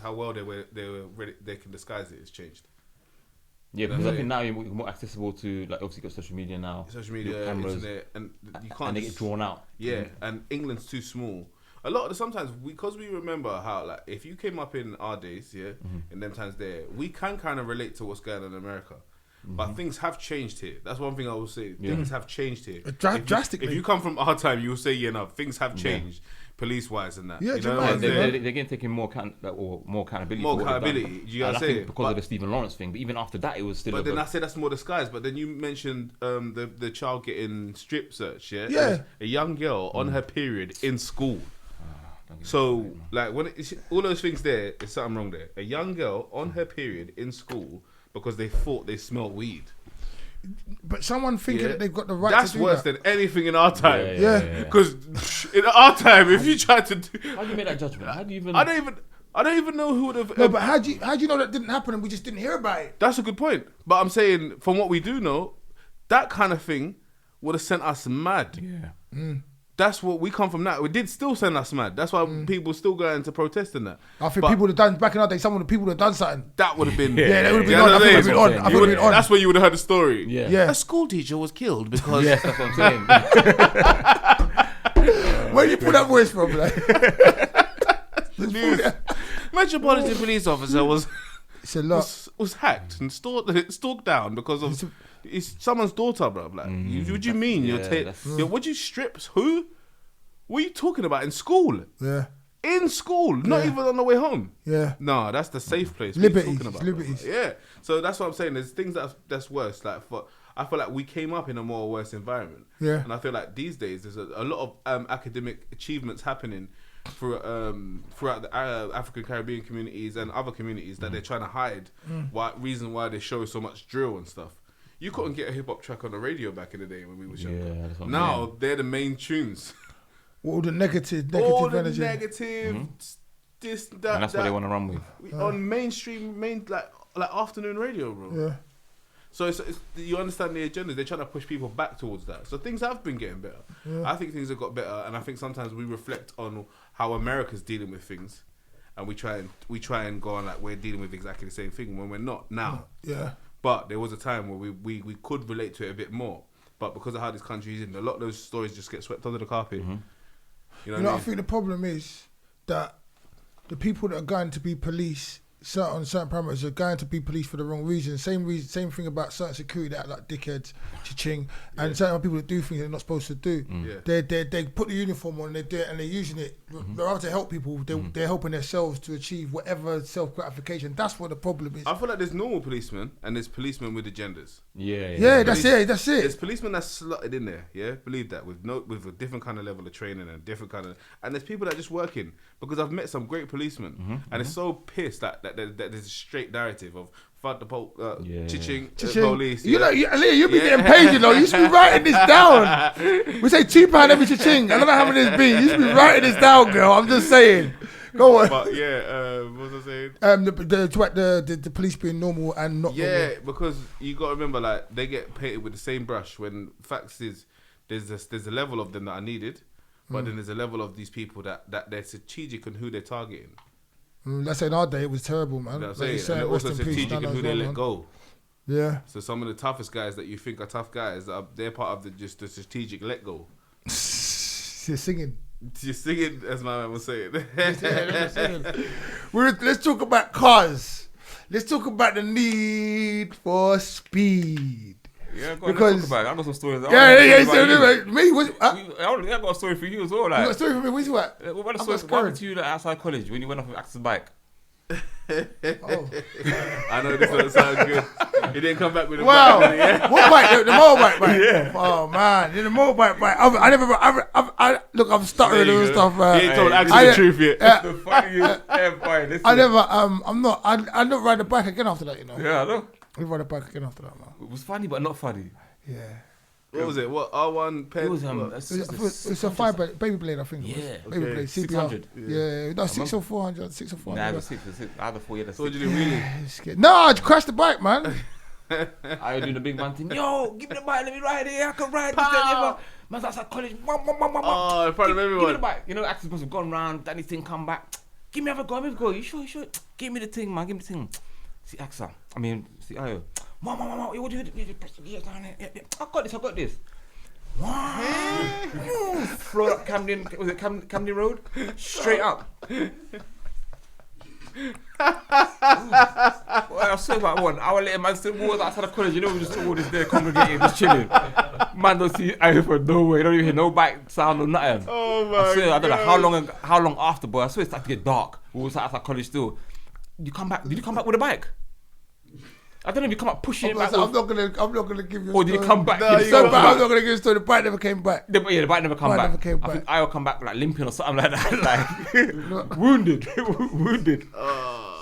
how well they can disguise it has changed. Yeah, because I think now you're more accessible to, like, obviously you've got social media now. Social media, cameras, internet, and you can't. And they get drawn out. Yeah, and England's too small. A lot of sometimes because we remember how, like, if you came up in our days, in them times there, we can kind of relate to what's going on in America. But things have changed here. That's one thing I will say. Things have changed here. Drastically. If you come from our time, you will say, things have changed, police-wise and that. Yeah, you know, they're getting taking more accountability. More accountability. You gotta say because of the Stephen Lawrence thing. But even after that, it was still. But then I say that's more disguised. But then you mentioned the child getting strip searched. Yeah. A young girl on her period in school. So, like, all those things there, is something wrong there. A young girl on her period in school because they thought they smelled weed. But someone thinking that they've got the right to do that. That's worse than anything in our time. Yeah. Because in our time, if you tried to do... How do you make that judgment? How do you even... I don't even know who would have... No, but how do you know that didn't happen and we just didn't hear about it? That's a good point. But I'm saying, from what we do know, that kind of thing would have sent us mad. Yeah. That's what we come from. That it did still send us mad. That's why people still going to protest in that. I think people would have done back in our day. Some of the people would have done something. That would have been. That would have been on. I think it would have been on. That's where you would have heard the story. Yeah. A school teacher was killed because. Yes, that's what I'm saying. Where do you pull that voice from? Like? The news. Metropolitan Police Officer was hacked and stalked down because of. It's someone's daughter, bro. Like, what do you mean? What do you strips? Who? What are you talking about in school? Yeah. In school, not even on the way home. Yeah. No, that's the safe place. Liberties. Yeah. So that's what I'm saying. There's things that's worse. Like, I feel like we came up in a more worse environment. Yeah. And I feel like these days there's a lot of academic achievements happening throughout the African Caribbean communities and other communities that they're trying to hide. Reason why they show so much drill and stuff. You couldn't get a hip hop track on the radio back in the day when we was younger. Now they're the main tunes. All the negative energy. This, that, and that's what they want to run with. On mainstream, like afternoon radio, bro. Yeah. So it's, you understand the agenda. They're trying to push people back towards that. So things have been getting better. Yeah. I think things have got better, and I think sometimes we reflect on how America's dealing with things, and we try and go on like we're dealing with exactly the same thing when we're not now. Yeah. But there was a time where we could relate to it a bit more. But because of how this country is in, a lot of those stories just get swept under the carpet. Mm-hmm. You know, I think the problem is that the people that are going to be police on certain parameters are going to be police for the wrong reason. Same thing about certain security that are like dickheads, cha-ching, and certain people that do things they're not supposed to do. They put the uniform on and they do it and they're using it rather to help people. They're helping themselves to achieve whatever self-gratification. That's what the problem is. I feel like there's normal policemen and there's policemen with agendas. Yeah, that's it. There's policemen that's slotted in there. Yeah, believe that with a different kind of level of training and and there's people that just work in, because I've met some great policemen and it's so pissed that there's a straight narrative of fuck the chiching police. You know, you be getting paid, you know. You should be writing this down. We say £2 every chiching. I don't know how many it's been. You should be writing this down, girl. I'm just saying. Go on. But what was I saying? The police being normal and not normal. Yeah, because you got to remember, like, they get painted with the same brush. When facts is there's a level of them that are needed, but then there's a level of these people that they're strategic on who they're targeting. Let's say in our day it was terrible, man. That's like and they're also strategic in who they let go. Yeah. So some of the toughest guys that you think are tough guys, they're part of the strategic let go. You're singing. You're singing, as my man was saying. Let's talk about cars. Let's talk about the need for speed. Yeah, go on, let's talk about it. I got some stories. Me? I got a story for you as well. Like, you got a story for me? What's what? What happened to you outside college when you went off with Axel's bike? I know this doesn't sound good. He didn't come back with a bike. Wow. Yeah. What bike? The motorbike bike. Yeah. Oh man, the motorbike bike. I'm stuttering and stuff. He ain't told Axel the truth yet. The funniest ever. I'm not riding a bike again after that. You know. Yeah, I know. We ride a bike again after that, man. It was funny, but not funny. Yeah. What was it? What R1 pen? It was it's a 5 baby blade, I think. Yeah. Baby blade, CBR. 600. Yeah. No, 6 or 400. 6 or 400. Nah, it was 6. I had the 4. So what did you do, really? No, I crashed the bike, man. I was doing the big man thing. Yo, give me the bike, let me ride it. I can ride this. Man's outside college. Oh, in front of everyone. Give me the bike. You know, Axel's supposed to have gone round, Danny's thing come back. Give me a go. You sure? Give me the thing, man. Give me the thing. See, Axel. Ayo. Mom, what do you do? Yeah. I got this. Floor up Camden, was it Camden Road? Straight up. I swear about 1 hour later, man still walks outside of college. You know, we just all this there congregating, just chilling. Man don't see Ayo for no way. Don't even hear no bike sound or nothing. Oh my God. I don't know how long after, boy. I swear it started to get dark. We was outside college still. Did you come back with a bike? I don't know if you come up pushing it back. I'm not gonna give you. Or did you come back? No, I'm not gonna give you a story. The bike never came back. The bike never came back. I think I'll come back like limping or something like that, like wounded.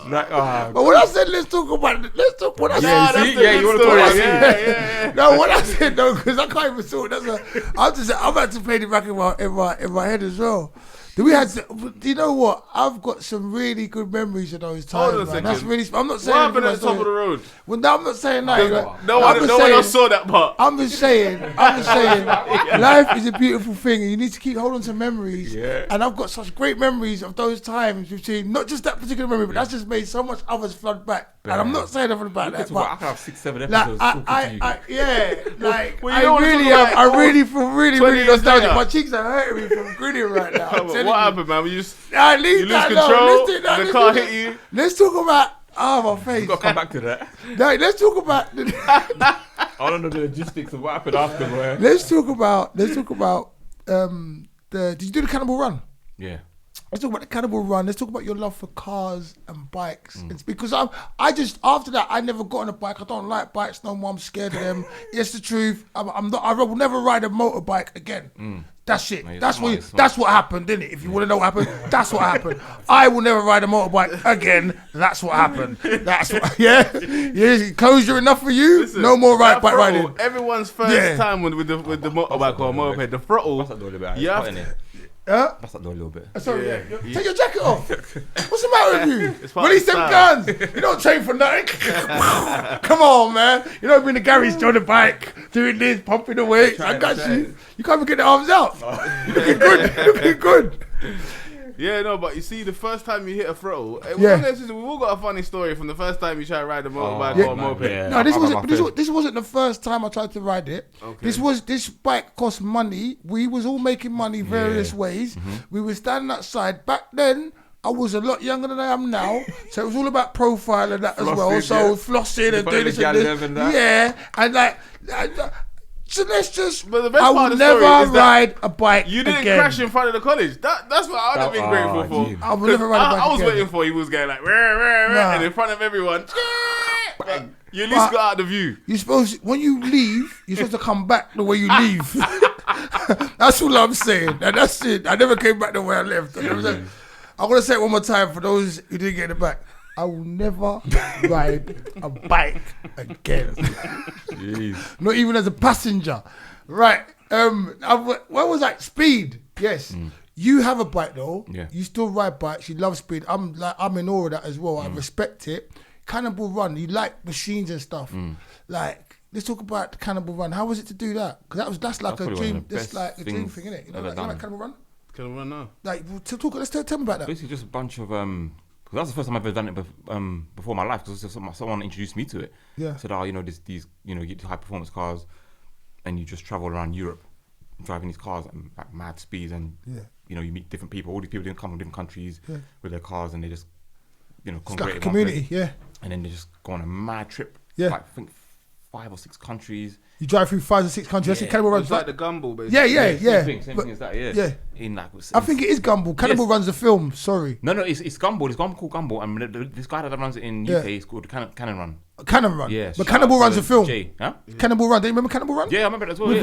But when I said let's talk about it, what I said. You want to talk about it? No, what I said though, because I can't even sort. I'm about to play it back in my head as well. Do you know what? I've got some really good memories of those times. Hold on a second. That's really. I'm not saying. What happened at the top of the road? Well, no, I'm not saying that. No one else saw that part. I'm just saying. Life is a beautiful thing, and you need to keep holding to memories. Yeah. And I've got such great memories of those times between not just that particular memory, but that's just made so much others flood back. And I'm not saying nothing about that. But I can have 6-7 episodes talking to you. I really feel really nostalgic. My cheeks are hurting me from grinning right now. What happened, man? You lose control. The car hit you. Let's talk about my face. You've got to come back to that. No, let's talk about. I don't know the logistics of what happened after, boy. Let's talk about. Did you do the Cannonball Run? Yeah. Let's talk about the Cannonball Run. Let's talk about your love for cars and bikes. It's because I just after that I never got on a bike. I don't like bikes no more. I'm scared of them. It's the truth. I'm not. I will never ride a motorbike again. That's it. No, that's what happened, didn't it? If you want to know what happened, that's what happened. I will never ride a motorbike again. That's what happened. That's what. Yeah. Closure enough for you. Listen, no more bike riding. Everyone's first time with the motorbike or moped, the throttle. That's not a little bit. Sorry, take your jacket off. What's the matter with you? Release them guns. You don't train for nothing. Come on, man. You don't be in the garage on the bike, doing this, pumping the weights. I got you. You can't even get the arms out. Looking good. Yeah, no, but you see, the first time you hit a throttle, we've all got a funny story from the first time you try to ride a motorbike or a moped. Yeah. No, this wasn't the first time I tried to ride it. Okay. This bike cost money. We was all making money various ways. Mm-hmm. We were standing outside. Back then, I was a lot younger than I am now, so it was all about profile and that as well. So flossing and doing this and this. Yeah, and like. So let's just. But the best part of the story is ride a bike. You didn't crash in front of the college. That's what I'd have been grateful for. I would never ride a bike. I was waiting for. He was going like, and in front of everyone. But you at least got out of the view. You supposed when you leave, you're supposed to come back the way you leave. That's all I'm saying. And that's it. I never came back the way I left. I'm gonna say it one more time for those who didn't get it back. I will never ride a bike again. Jeez. Not even as a passenger. Right. Where was that? Speed. Yes. You have a bike though. Yeah. You still ride bikes. You love speed. I'm in awe of that as well. I respect it. Cannonball Run. You like machines and stuff. Like, let's talk about Cannonball Run. How was it to do that? Because that's like a dream. That's like a dream thing, isn't it? You know Cannonball Run? Cannonball Run, no. Like, tell me about that. Basically, just a bunch of because that's the first time I've ever done it before my life. Because someone introduced me to it. Yeah. Said, these you get high performance cars, and you just travel around Europe, driving these cars at mad speeds, and you meet different people. All these people didn't come from different countries with their cars, and they just congregate like a community, and then they just go on a mad trip. Yeah. Like, I think 5 or 6 countries. You drive through 5 or 6 countries. That's Cannonball Run. It's like the Gumball, basically. Same thing as that. Yeah. I think it is Gumball. Cannonball Run's a film. Sorry. No, it's Gumball. It's called Gumball, and this guy that runs it in UK is called Cannon Run. Cannon Run. Yeah. But Cannonball Run's a film. Huh? Cannonball Run. Do you remember Cannonball Run? Yeah, I remember that as well. With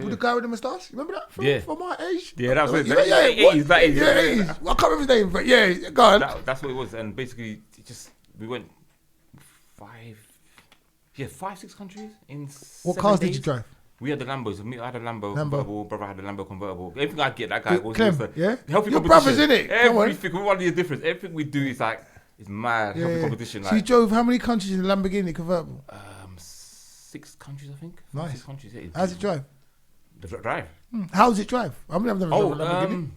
the guy with the moustache. You remember that film from my age? Yeah, that was it. 80s. I can't remember his name, but yeah, go on. That's what it was, and basically, we went 5-6 countries in 7 days. What cars did you drive? We had the Lambos. I had a Lambo convertible. Brother had a Lambo convertible. Everything I get, that guy was Clem, healthy your brother's in it. Everything. We want to be different. Everything we do is like it's mad. Healthy competition. So you drove how many countries in the Lamborghini convertible? 6 countries, I think. Nice. 6 countries. Yeah, how's it drive? The drive. How does it drive? I've never driven a Lamborghini.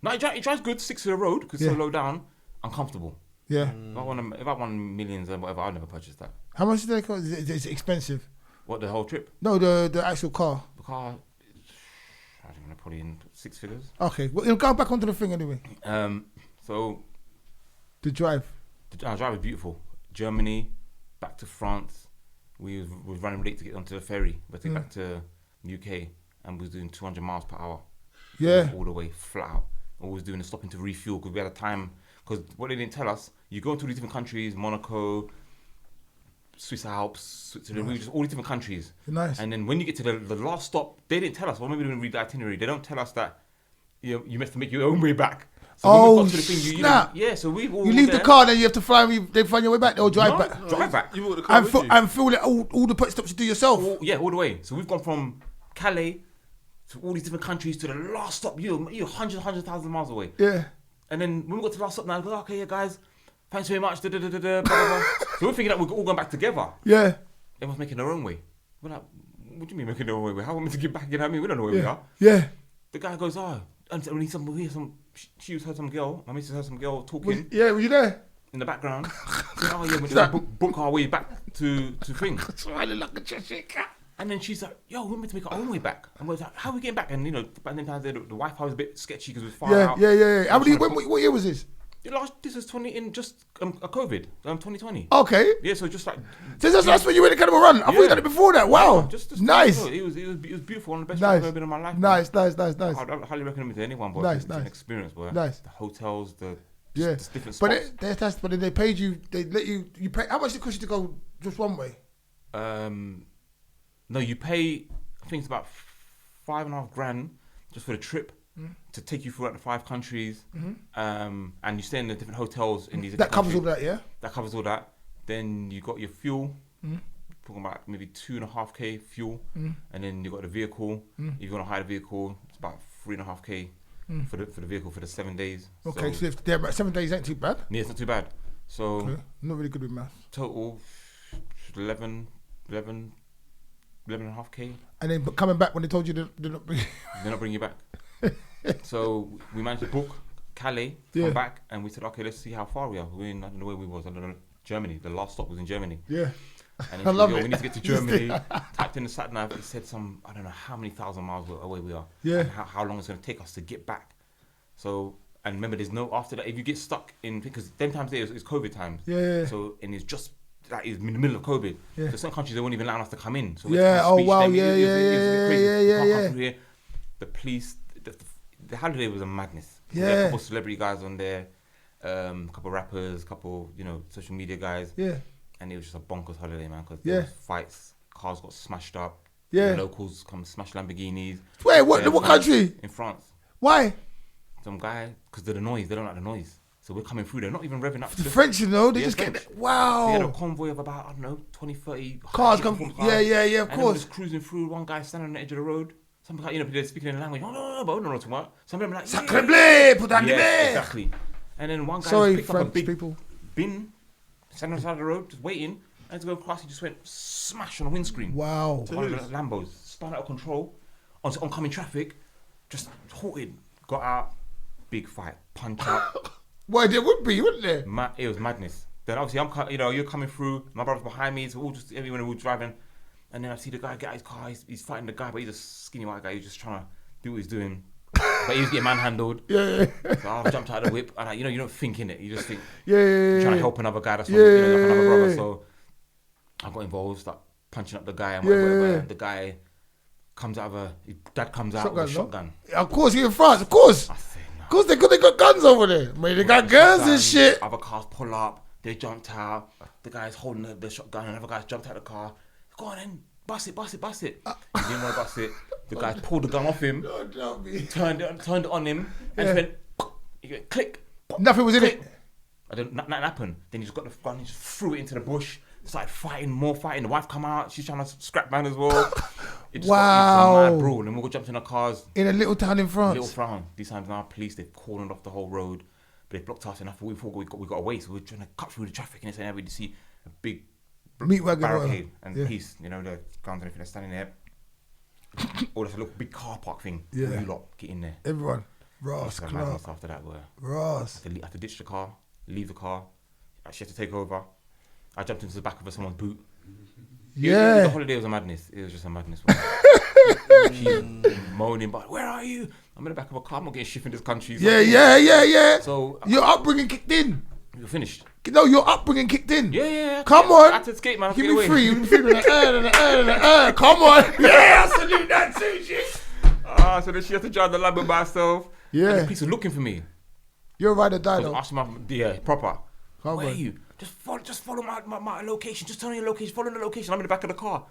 No, it drives good. 6 to the road because it's so low down. Uncomfortable. Yeah. If I won millions and whatever, I'd never purchase that. How much did they cost? Is it expensive? What, the whole trip? No, the actual car. The car, I don't know, probably in 6 figures. Okay, well, go back onto the thing anyway. So the drive. The drive was beautiful. Germany, back to France. We was running late to get onto the ferry, but to get back to UK, and we was doing 200 miles per hour. Yeah. All the way flat out. Always doing a stopping to refuel because we had a time. Because what they didn't tell us, you go to these different countries, Monaco, Swiss Alps, Switzerland, just all these different countries. Nice. And then when you get to the last stop, they didn't tell us, or maybe we didn't read the itinerary, they don't tell us that you have to make your own way back. So when we got to the thing, so we all you leave the car, then you have to they find your way back, or drive back. No, drive back. You bought the car and feel that all the pit stops you do yourself. All the way. So we've gone from Calais to all these different countries to the last stop. You're 100,000 miles away. Yeah. And then when we got to the last stop, now I go, okay, guys, thanks very much. Blah, blah, blah. So we're thinking that we're all going back together. Yeah. Everyone's making their own way. We're like, what do you mean making their own way? How are we meant to get back? You know what I mean? We don't know where we are. Yeah. The guy goes, she heard some girl, my missus heard some girl talking. Were you there? In the background. We're just book our way back to thing. And then she's like, yo, we're meant to make our own way back. And we're like, how are we getting back? And, back then the Wi-Fi was a bit sketchy because it was far out. Yeah. What year was this? This was COVID, 2020. Okay. Yeah, so just like... That's when you went to Cannonball Run. I thought you done it before that. Wow. Just nice. It was beautiful. One of the best trips I've ever been in my life. Nice. I'd highly recommend it to anyone, but it's an experience, boy. Nice. The hotels, the different spots. But then they paid you, they let you pay, how much did it cost you to go just one way? No, you pay, I think it's about $5,500 just for the trip to take you throughout the 5 countries. And you stay in the different hotels in these different countries. All that, yeah? That covers all that. Then you got your fuel, talking about maybe $2.5K fuel. And then you got the vehicle. If you want to hire the vehicle, it's about $3.5K for the vehicle for the 7 days. Okay, so if about 7 days ain't too bad. Yeah, it's not too bad. So I'm not really good with maths. Total 11.5K. And then coming back when they told you they're not bringing you back. So we managed to book Calais, come back, and we said, okay, let's see how far we are. We're in, I don't know where we was. I don't know, Germany. The last stop was in Germany. Yeah. And I love it. We need to get to Germany. Typed in the sat nav. It said I don't know how many thousand miles away we are. Yeah. And how long it's going to take us to get back. So, and remember, there's no after that. If you get stuck in, because them times there it's COVID times. Yeah. So, and it's just like it's in the middle of COVID. Yeah. So some countries they won't even allow us to come in. So yeah. Oh wow. Them. Yeah. It was crazy. Yeah. Here. The police. The holiday was a madness. Yeah. There were a couple of celebrity guys on there, a couple of rappers, couple social media guys. Yeah. And it was just a bonkers holiday, man. Because there was fights, cars got smashed up. Yeah. The locals come smash Lamborghinis. Wait, what country? In France. Why? Some guy, because they're the noise. They don't like the noise. So we're coming through. They're not even revving up. The French, you know, they just French. get. Wow. They had a convoy of about 20, 30 cars come. Yeah, of and course. Just cruising through. One guy standing on the edge of the road. Some guy, they're speaking in a language. No, but I don't know what to about. Some of them like. Sacre bleu, put that in there. Exactly. And then one guy picked French up a big people. bin, standing on the side of the road, just waiting. And to go across, he just went smash on the windscreen. Wow. One of the Lambos spun out of control onto oncoming traffic, just halted, got out, big fight, punch out. Well, there would be, wouldn't there? It was madness. Then obviously you're coming through. My brother's behind me. So everyone who was driving, and then I see the guy get out his car. He's fighting the guy, but he's a skinny white guy. He's just trying to do what he's doing. But he was getting manhandled. Yeah. So I jumped out of the whip, and you don't think in it. You just think. Yeah. You're trying to help another guy. That's like another brother. So I got involved, start punching up the guy, and whatever. And the guy comes out his dad comes out with a shotgun. Of course, you're in France. Of course. I said, no. Of course, they got guns over there. Man, they got guns and shit. Other cars pull up. They jumped out. The guy's holding the shotgun, and another guy's jumped out of the car. Go on then, bust it. He didn't want to bust it. The guy pulled the gun off him. Turned it on him, and he went click. Nothing was in it. Nothing happened. Then he just got the gun. He just threw it into the bush. Started fighting. The wife come out. She's trying to scrap man as well. It just got a mad brawl. And we all jumped in our cars. In a little town in France. Little town. These times now, police, they've cordoned off the whole road. But they blocked us enough. We thought we got away. So we were trying to cut through the traffic. And it's like, we just see a big meat wagon barricade and peace. The guns and everything. They're standing there. Or there's a little big car park thing. You lot get in there. Everyone. Ross, Clark. After that, where Ross. I had to ditch the car, leave the car. She had to take over. I jumped into the back of someone's boot. The holiday was a madness. It was just a madness. She's moaning, but where are you? I'm in the back of a car. I'm not getting shit in this country. Yeah. So your upbringing kicked in. You're finished. No, your upbringing kicked in. Yeah. Come on. I had to escape, man. Give me free. You feel like come on. Yeah, I salute that too, shit. So then she had to drive the Lambo by herself. Yeah. And the police were looking for me. You're right to die, though. Proper. Come Where on. are you? Just follow my location. Just tell me your location. Follow the location. I'm in the back of the car.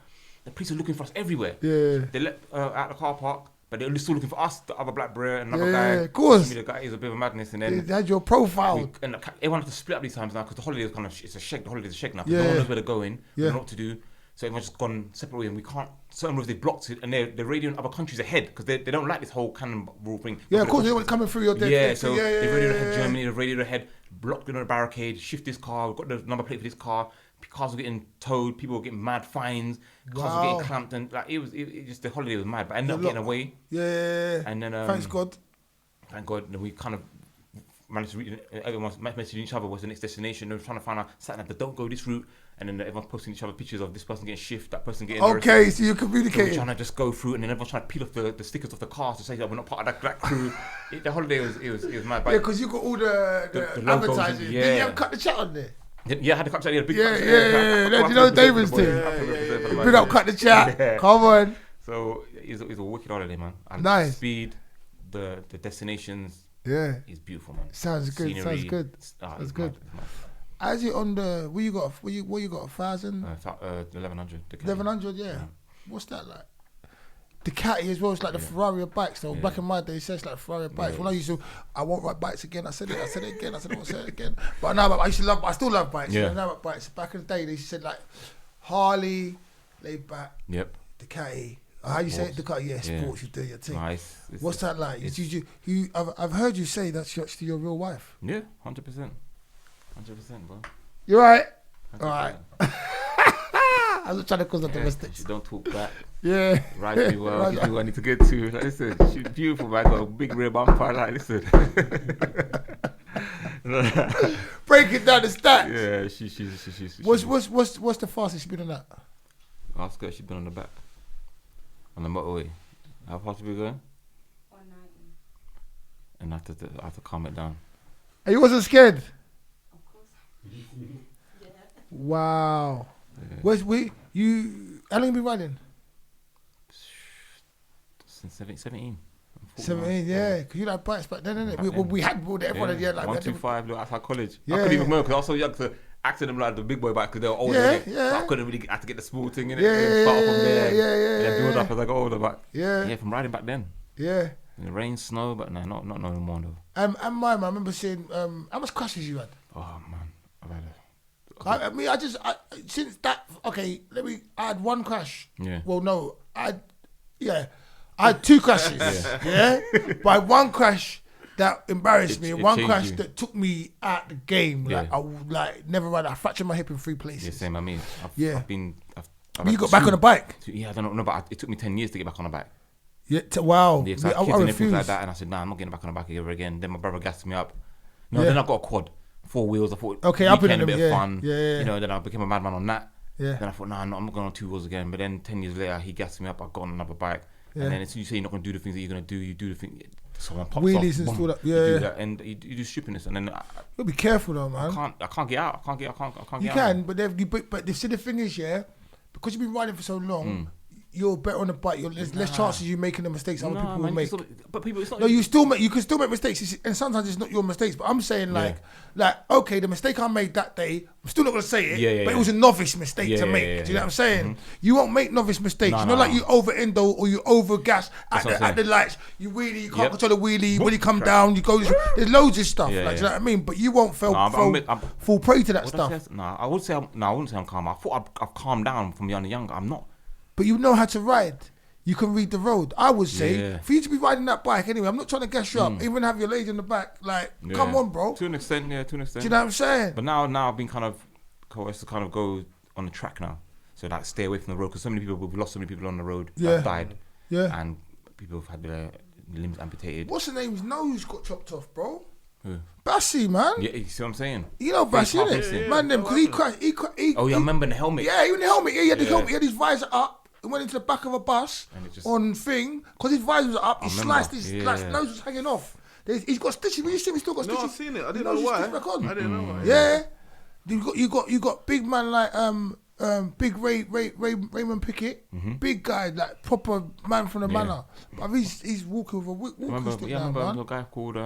The police are looking for us everywhere. Yeah. They let out the car park, but they're still looking for us, the other black bro, and another guy. Yeah, of course. The guy is a bit of a madness, and then they had your profile. Everyone has to split up these times now because the holiday is it's a shake. The holiday is a shake now. Yeah. No one knows where they're going. They Yeah. don't know what to do. So everyone's just gone separate way, and we can't. Certain roads they blocked it, and they're radioing other countries ahead because they don't like this whole Cannonball thing. Yeah, of course they weren't coming through your dead. Yeah, so they radioed ahead Germany, they radioed ahead, blocked another barricade, shift this car, we've got the number plate for this car. Cars were getting towed, people were getting mad fines, cars were getting clamped, and like it just the holiday was mad. But I ended up getting away. Yeah. And then thank God. Then we kind of managed to read. Everyone's messaging each other what's the next destination. They were trying to find out something that don't go this route. And then everyone's posting each other pictures of this person getting shift, that person getting arrested. Okay, so you're communicating. So we're trying to just go through, and then everyone's trying to peel off the stickers off the cars to say that we're not part of that crew. The holiday was mad. But yeah, because you got all the advertising. Yeah. Did you have cut the chat on there? Yeah, I had to cut the chat. Yeah, big yeah. You know David's thing. Big up, cut the chat. Yeah. Come on. So it's a wicked holiday, man. And nice. The speed, the destinations. Yeah, it's beautiful, man. Sounds good. Scenery, sounds good. Sounds good. As you on the where you got 1,000? 1100. 1100, yeah. What's that like? Ducati as well. It's like the Ferrari of bikes. So back in my day, it says like Ferrari of bikes. When I won't ride bikes again. I said it again. I won't say it again. But now I still love bikes. Yeah. Now about bikes. Back in the day, they said like Harley, laid back. Yep. Ducati. How you say it? Ducati? Yeah, sports. You do your thing. Nice. What's that like? I've heard you say that's actually your real wife. Yeah, 100%, bro. You're right. 100%. All right. I'm not trying to cause a domestic. She don't talk back. Yeah. Ride me well. Give me what I need to get to. Like, listen, she's beautiful, man. Got a big rear bumper. Like, listen. Break it down the stats. Yeah, she's. What's the fastest she's been on that? Ask her. She's been on the back. On the motorway. How fast have we going? 190. And I have to calm it down. And you wasn't scared? Of course. Yeah. Wow. Yeah. How long have you been riding? Since 17. 17, yeah. Because you like bikes back then, innit? We had everyone had like 125 outside college. Yeah, I couldn't even know because I was so young to act to them like the big boy bike because they were older. Yeah. So I couldn't really have to get the small thing in it. Yeah, Start from there. yeah. Build up as I got older. But Yeah. from riding back then. Yeah. The rain, snow, but no, not no more though. And I remember seeing how much crashes you had. Oh man, I've had Since that, okay, I had one crash. Yeah. Well, no, I had two crashes. Yeah. But I had one crash that embarrassed me, and one crash that took me out the game. Like I never ride. I fractured my hip in 3 places. Yeah, same. I mean, I've you got back on a bike? Yeah, I don't know, but it took me 10 years to get back on a bike. Yeah, wow. Yeah, so I had kids and things like that, and I said, nah, I'm not getting back on a bike ever again. Then my brother gassed me up. No, then I got a quad, 4 wheels. I thought, okay, I've been in a bit of fun. Yeah. You know, then I became a madman on that. Yeah. Then I thought, nah, I'm not going on 2 wheels again. But then 10 years later, he gassed me up. I got on another bike. Yeah. And then as soon as you say you're not going to do the things that you're going to do, you do the thing. Someone pops wheelies off, and stuff. Yeah. You do that, and you do stupidness, and then you'll be careful though, man. I can't get out. I can't get out. You can, but the thing is, because you've been riding for so long. You're better on the bike. There's less chances of you making the mistakes other people will make. But people, it's not. No, you can still make mistakes, and sometimes it's not your mistakes. But I'm saying like, okay, the mistake I made that day, I'm still not gonna say it. But it was a novice mistake to make. Do you know what I'm saying? Mm-hmm. You won't make novice mistakes. Like you over endo or you over gas at the lights. You can't control the wheelie. When you come down, you go. There's loads of stuff. Do you know what I mean? But you won't fall prey to that stuff. I wouldn't say I'm calm. I thought I've calmed down from younger. I'm not. But you know how to ride. You can read the road. I would say, for you to be riding that bike anyway, I'm not trying to gas you up, even have your lady in the back. Like, come on, bro. To an extent. Do you know what I'm saying? But now I've been kind of coerced to kind of go on the track now. So like stay away from the road because we've lost so many people on the road that died. Yeah. And people have had their limbs amputated. What's the name? His nose got chopped off, bro. Who? Bassi, man. Yeah, you see what I'm saying? You know Bassi, innit? Man, them, because he crashed. I remember in the helmet. Yeah, he was in the helmet. Yeah, he had the helmet. He had his visor up. He went into the back of a bus on thing because his visor was up. He sliced his nose was hanging off. He's got stitches. When you see him, he's still got stitches. No, I've seen it. I didn't know why. I didn't know why. Yeah, you got big man like big Raymond Pickett, big guy like proper man from the manor. But he's walking with a walking stick now, man. Remember a guy called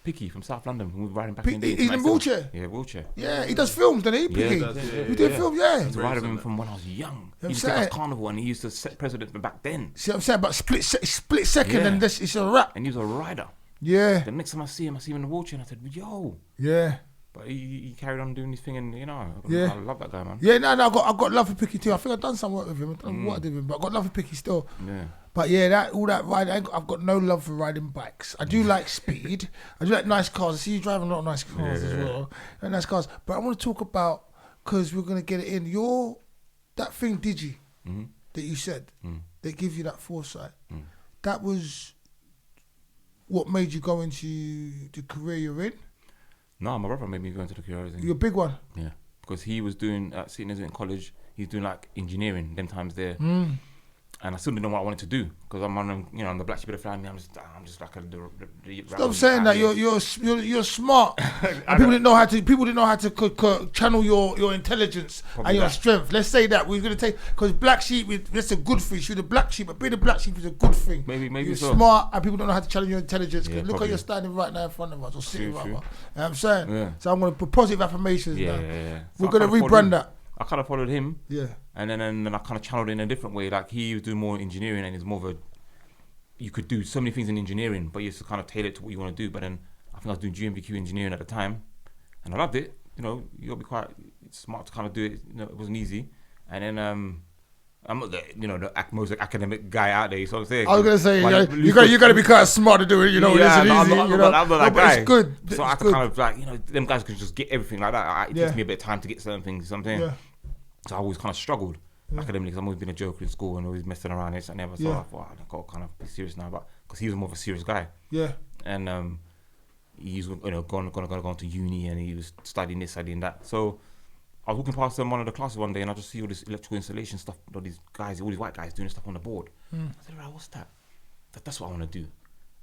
Picky from South London who was riding back in the day. He's in wheelchair. Yeah, wheelchair. Yeah, he does films, doesn't he? Picky. He did films, I used to ride with him from when I was young. He used to get us Carnival and he used to set precedent from back then. See what I'm saying? But split second and this it's a wrap. And he was a rider. Yeah. The next time I see him in the wheelchair and I said, yo. Yeah. But he carried on doing his thing and, I love that guy, man. Yeah, no, I've got love for Picky too. I think I've done some work with him. I don't know what I did with him, but I've got love for Picky still. Yeah. But all that riding, I've got no love for riding bikes. I do like speed. I do like nice cars. I see you driving a lot of nice cars as well. And nice cars. But I want to talk about, because we're going to get it in, that thing Digi that you said, that gives you that foresight. That was what made you go into the career you're in? No, my brother made me go into the career. You're a big one? Yeah. Because he was doing, sitting in college, he's doing like engineering, them times there. And I still didn't know what I wanted to do because I'm on, I'm the black sheep of the family. I'm just like Stop saying that. You're smart. And people didn't know how to channel your intelligence and your strength. Let's say that we're gonna take because black sheep. That's a good thing. You're the black sheep, but being a black sheep is a good thing. Maybe you're so. smart and people don't know how to channel your intelligence. Yeah, look how you're standing right now in front of us or sitting right now. You know what I'm saying? Yeah. So I'm gonna put positive affirmations. Yeah. We're gonna rebrand that. I kind of followed him. Yeah. And then I kind of channeled in a different way. Like he was doing more engineering and it's more of you could do so many things in engineering, but you have to kind of tailor it to what you want to do. But then I think I was doing GMVQ engineering at the time and I loved it. You got to be quite smart to kind of do it. It wasn't easy. And then I'm not the most academic guy out there. So I'm saying. I was gonna say you got to be kind of smart to do it. I'm not that guy. It's good. So I had to kind of like them guys could just get everything like that. It takes me a bit of time to get certain things. You know what I'm saying? Yeah. So I always kind of struggled. academically, because I've always been a joker in school and always messing around and never. So I thought I've got to kind of be serious now, but because he was more of a serious guy. Yeah. And he's gonna go to uni and he was studying this, studying that. So I was walking past one of the classes one day and I just see all this electrical installation stuff, all these white guys doing stuff on the board. I said, right, what's that? That's what I want to do.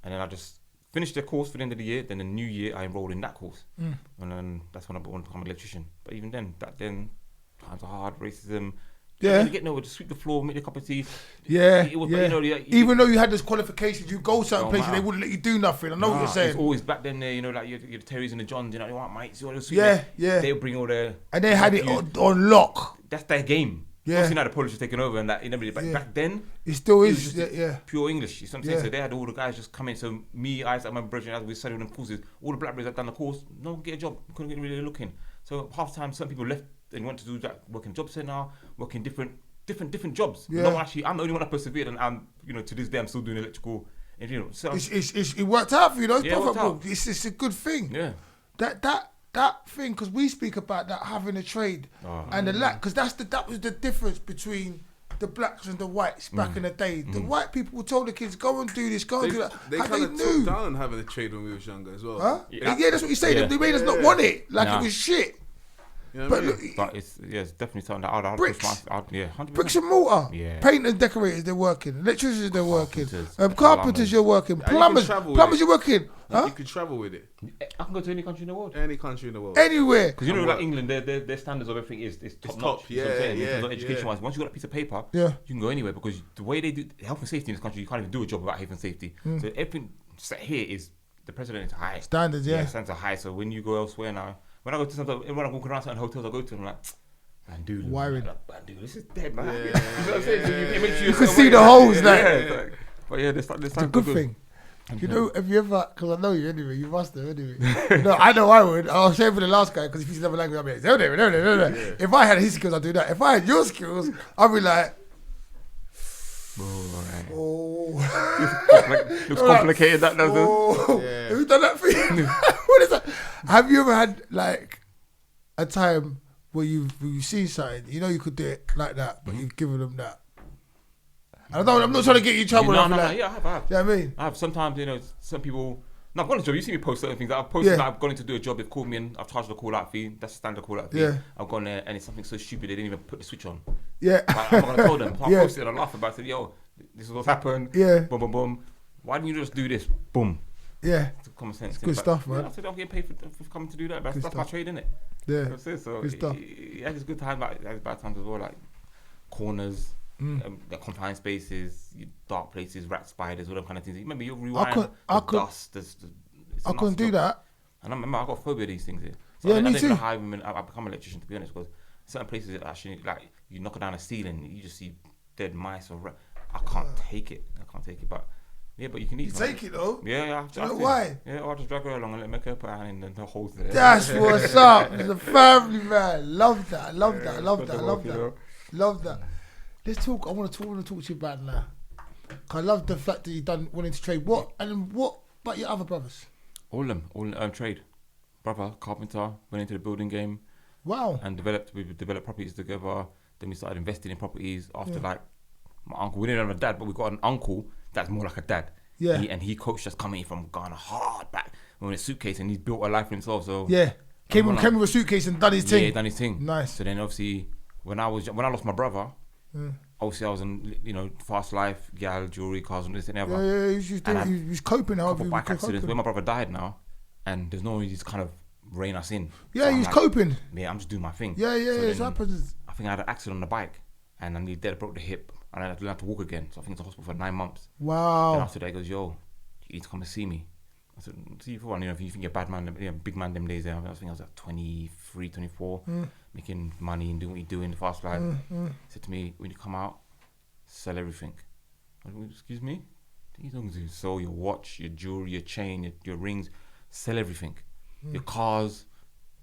And then I just finished the course for the end of the year. Then the new year, I enrolled in that course. And then that's when I wanted to become an electrician. But even then, back then, times are hard, racism. Yeah. You get nowhere to sweep the floor, make a cup of tea. Yeah. It was, yeah. You know, even though you had those qualifications, you go certain places, matter. they wouldn't let you do nothing. I know what you're saying. It's always back then, you know, like you're the Terrys and the Johns, you know, you want mates, you want to sweep. Yeah. They'll bring all the... And they had it on lock. That's their game. Yeah. Obviously now the Polish are taking over and that, you know, but back then... It still it was is, just pure English. You know what I'm saying? So they had all the guys just come in. So me, I my brother, as we studied on courses, all the black brothers that done the course, no one get a job, couldn't get really looking. So half the time, some people left and went to do that, work in job centre, work in different jobs. Yeah. No one actually, I'm the only one that persevered, and I'm, you know, to this day I'm still doing electrical engineering. So it worked out for you, though. It's a good thing. Yeah. That thing, because we speak about that having a trade and the lack, because that was the difference between the blacks and the whites back in the day. The white people would tell the kids, go and do this, go and do that. They kind of took down on having a trade when we was younger as well. Huh? Yeah, that's what you say. They made us not want it, like it was shit. You know but what I mean? But it's definitely something that I'd bricks, push 100%. bricks and mortar, painters, decorators, they're working. Electricians, they're working. Carpenters, you're working. Plumbers, you're working. Huh? You can travel with it. I can go to any country in the world. Any country in the world. Anywhere. Because you know, like England, their standards of everything is top notch. Yeah, education-wise, once you got a piece of paper, you can go anywhere, because the way they do health and safety in this country, you can't even do a job without health and safety. So everything set here is the president is high. Standards, standards are high. So when you go elsewhere now, when I go to when I walk around certain hotels I go to, I'm like, man, dude, this is dead, man. You know what I'm saying? So it makes you can see the holes there. Yeah, but yeah, it's a good thing. You know, have you ever, because I know you anyway, you must have anyway. No, I know I would. I was saying for the last guy, because if he's never language, I'd be like, if I had his skills, I'd do that. If I had your skills, I'd be like, looks complicated, that doesn't. Have you done that for you? What is that? Have you ever had like a time where you've seen something, you know you could do it like that, but you've given them that? I'm not trying to get you in trouble. Yeah, I have. You know what I mean? I have. Sometimes, you know, some people... No, I've gone to a job. You see me post certain things. I've posted that I've gone in to do a job. They've called me and I've charged a call-out fee. That's a standard call-out fee. Yeah. I've gone there and it's something so stupid they didn't even put the switch on. Yeah. Like, I'm not going to tell them. So I posted it and I laughed about it. I said, yo, this is what's happened. Yeah. Boom, boom, boom. Why didn't you just do this? Boom. Yeah. It's common sense. Good stuff, man. I said, I'm getting paid for coming to do that. That's my trade, innit? Yeah. That's it. So good stuff. Yeah, it's good times, but it's bad times as well. Like corners. The confined spaces, dark places, rat spiders, all them kind of things. Remember, you rewind dust. I couldn't do that. And I remember I got a phobia of these things here. So yeah, I me didn't too. know how I become an electrician, to be honest, because certain places that actually, like, you knock down a ceiling, you just see dead mice or I can't take it. But yeah, but you can eat. You take it though. Yeah. Do you know why? Yeah, I'll just drag her along and make her put her hand in the holes there. That's what's up. It's a family, man. Love that. Love that. Let's talk. I want to talk to you about now. I love the fact that you done wanting to trade. What about your other brothers? All of them, trade. Brother, carpenter, went into the building game. Wow. And we developed properties together. Then we started investing in properties after like my uncle. We didn't have a dad, but we got an uncle that's more like a dad. Yeah. He coached us coming from Ghana hard back with a suitcase, and he's built a life for himself. So yeah, came with a suitcase and done his thing. Yeah, done his thing. Nice. So then obviously when I lost my brother, obviously I was in, you know, fast life, gal, jewelry, cars, and this and ever. Yeah, he was coping. How couple bike accidents. When my brother died now, and there's no one who's kind of rein us in. Yeah, so he's coping. Yeah, I'm just doing my thing. Yeah, it happens. I think I had an accident on the bike, and I nearly dead, broke the hip, and I had to learn to walk again. So I think it's in the hospital for 9 months. Wow. And after that, he goes, yo, you need to come and see me. I said, see you for one. You know, if you think you're a bad man, big man them days there. I think I was like 23, 24, making money and doing what you do in the fast life. He said to me, when you come out, sell everything. I went, excuse me? You don't do sell your watch, your jewelry, your chain, your rings, sell everything. Your cars,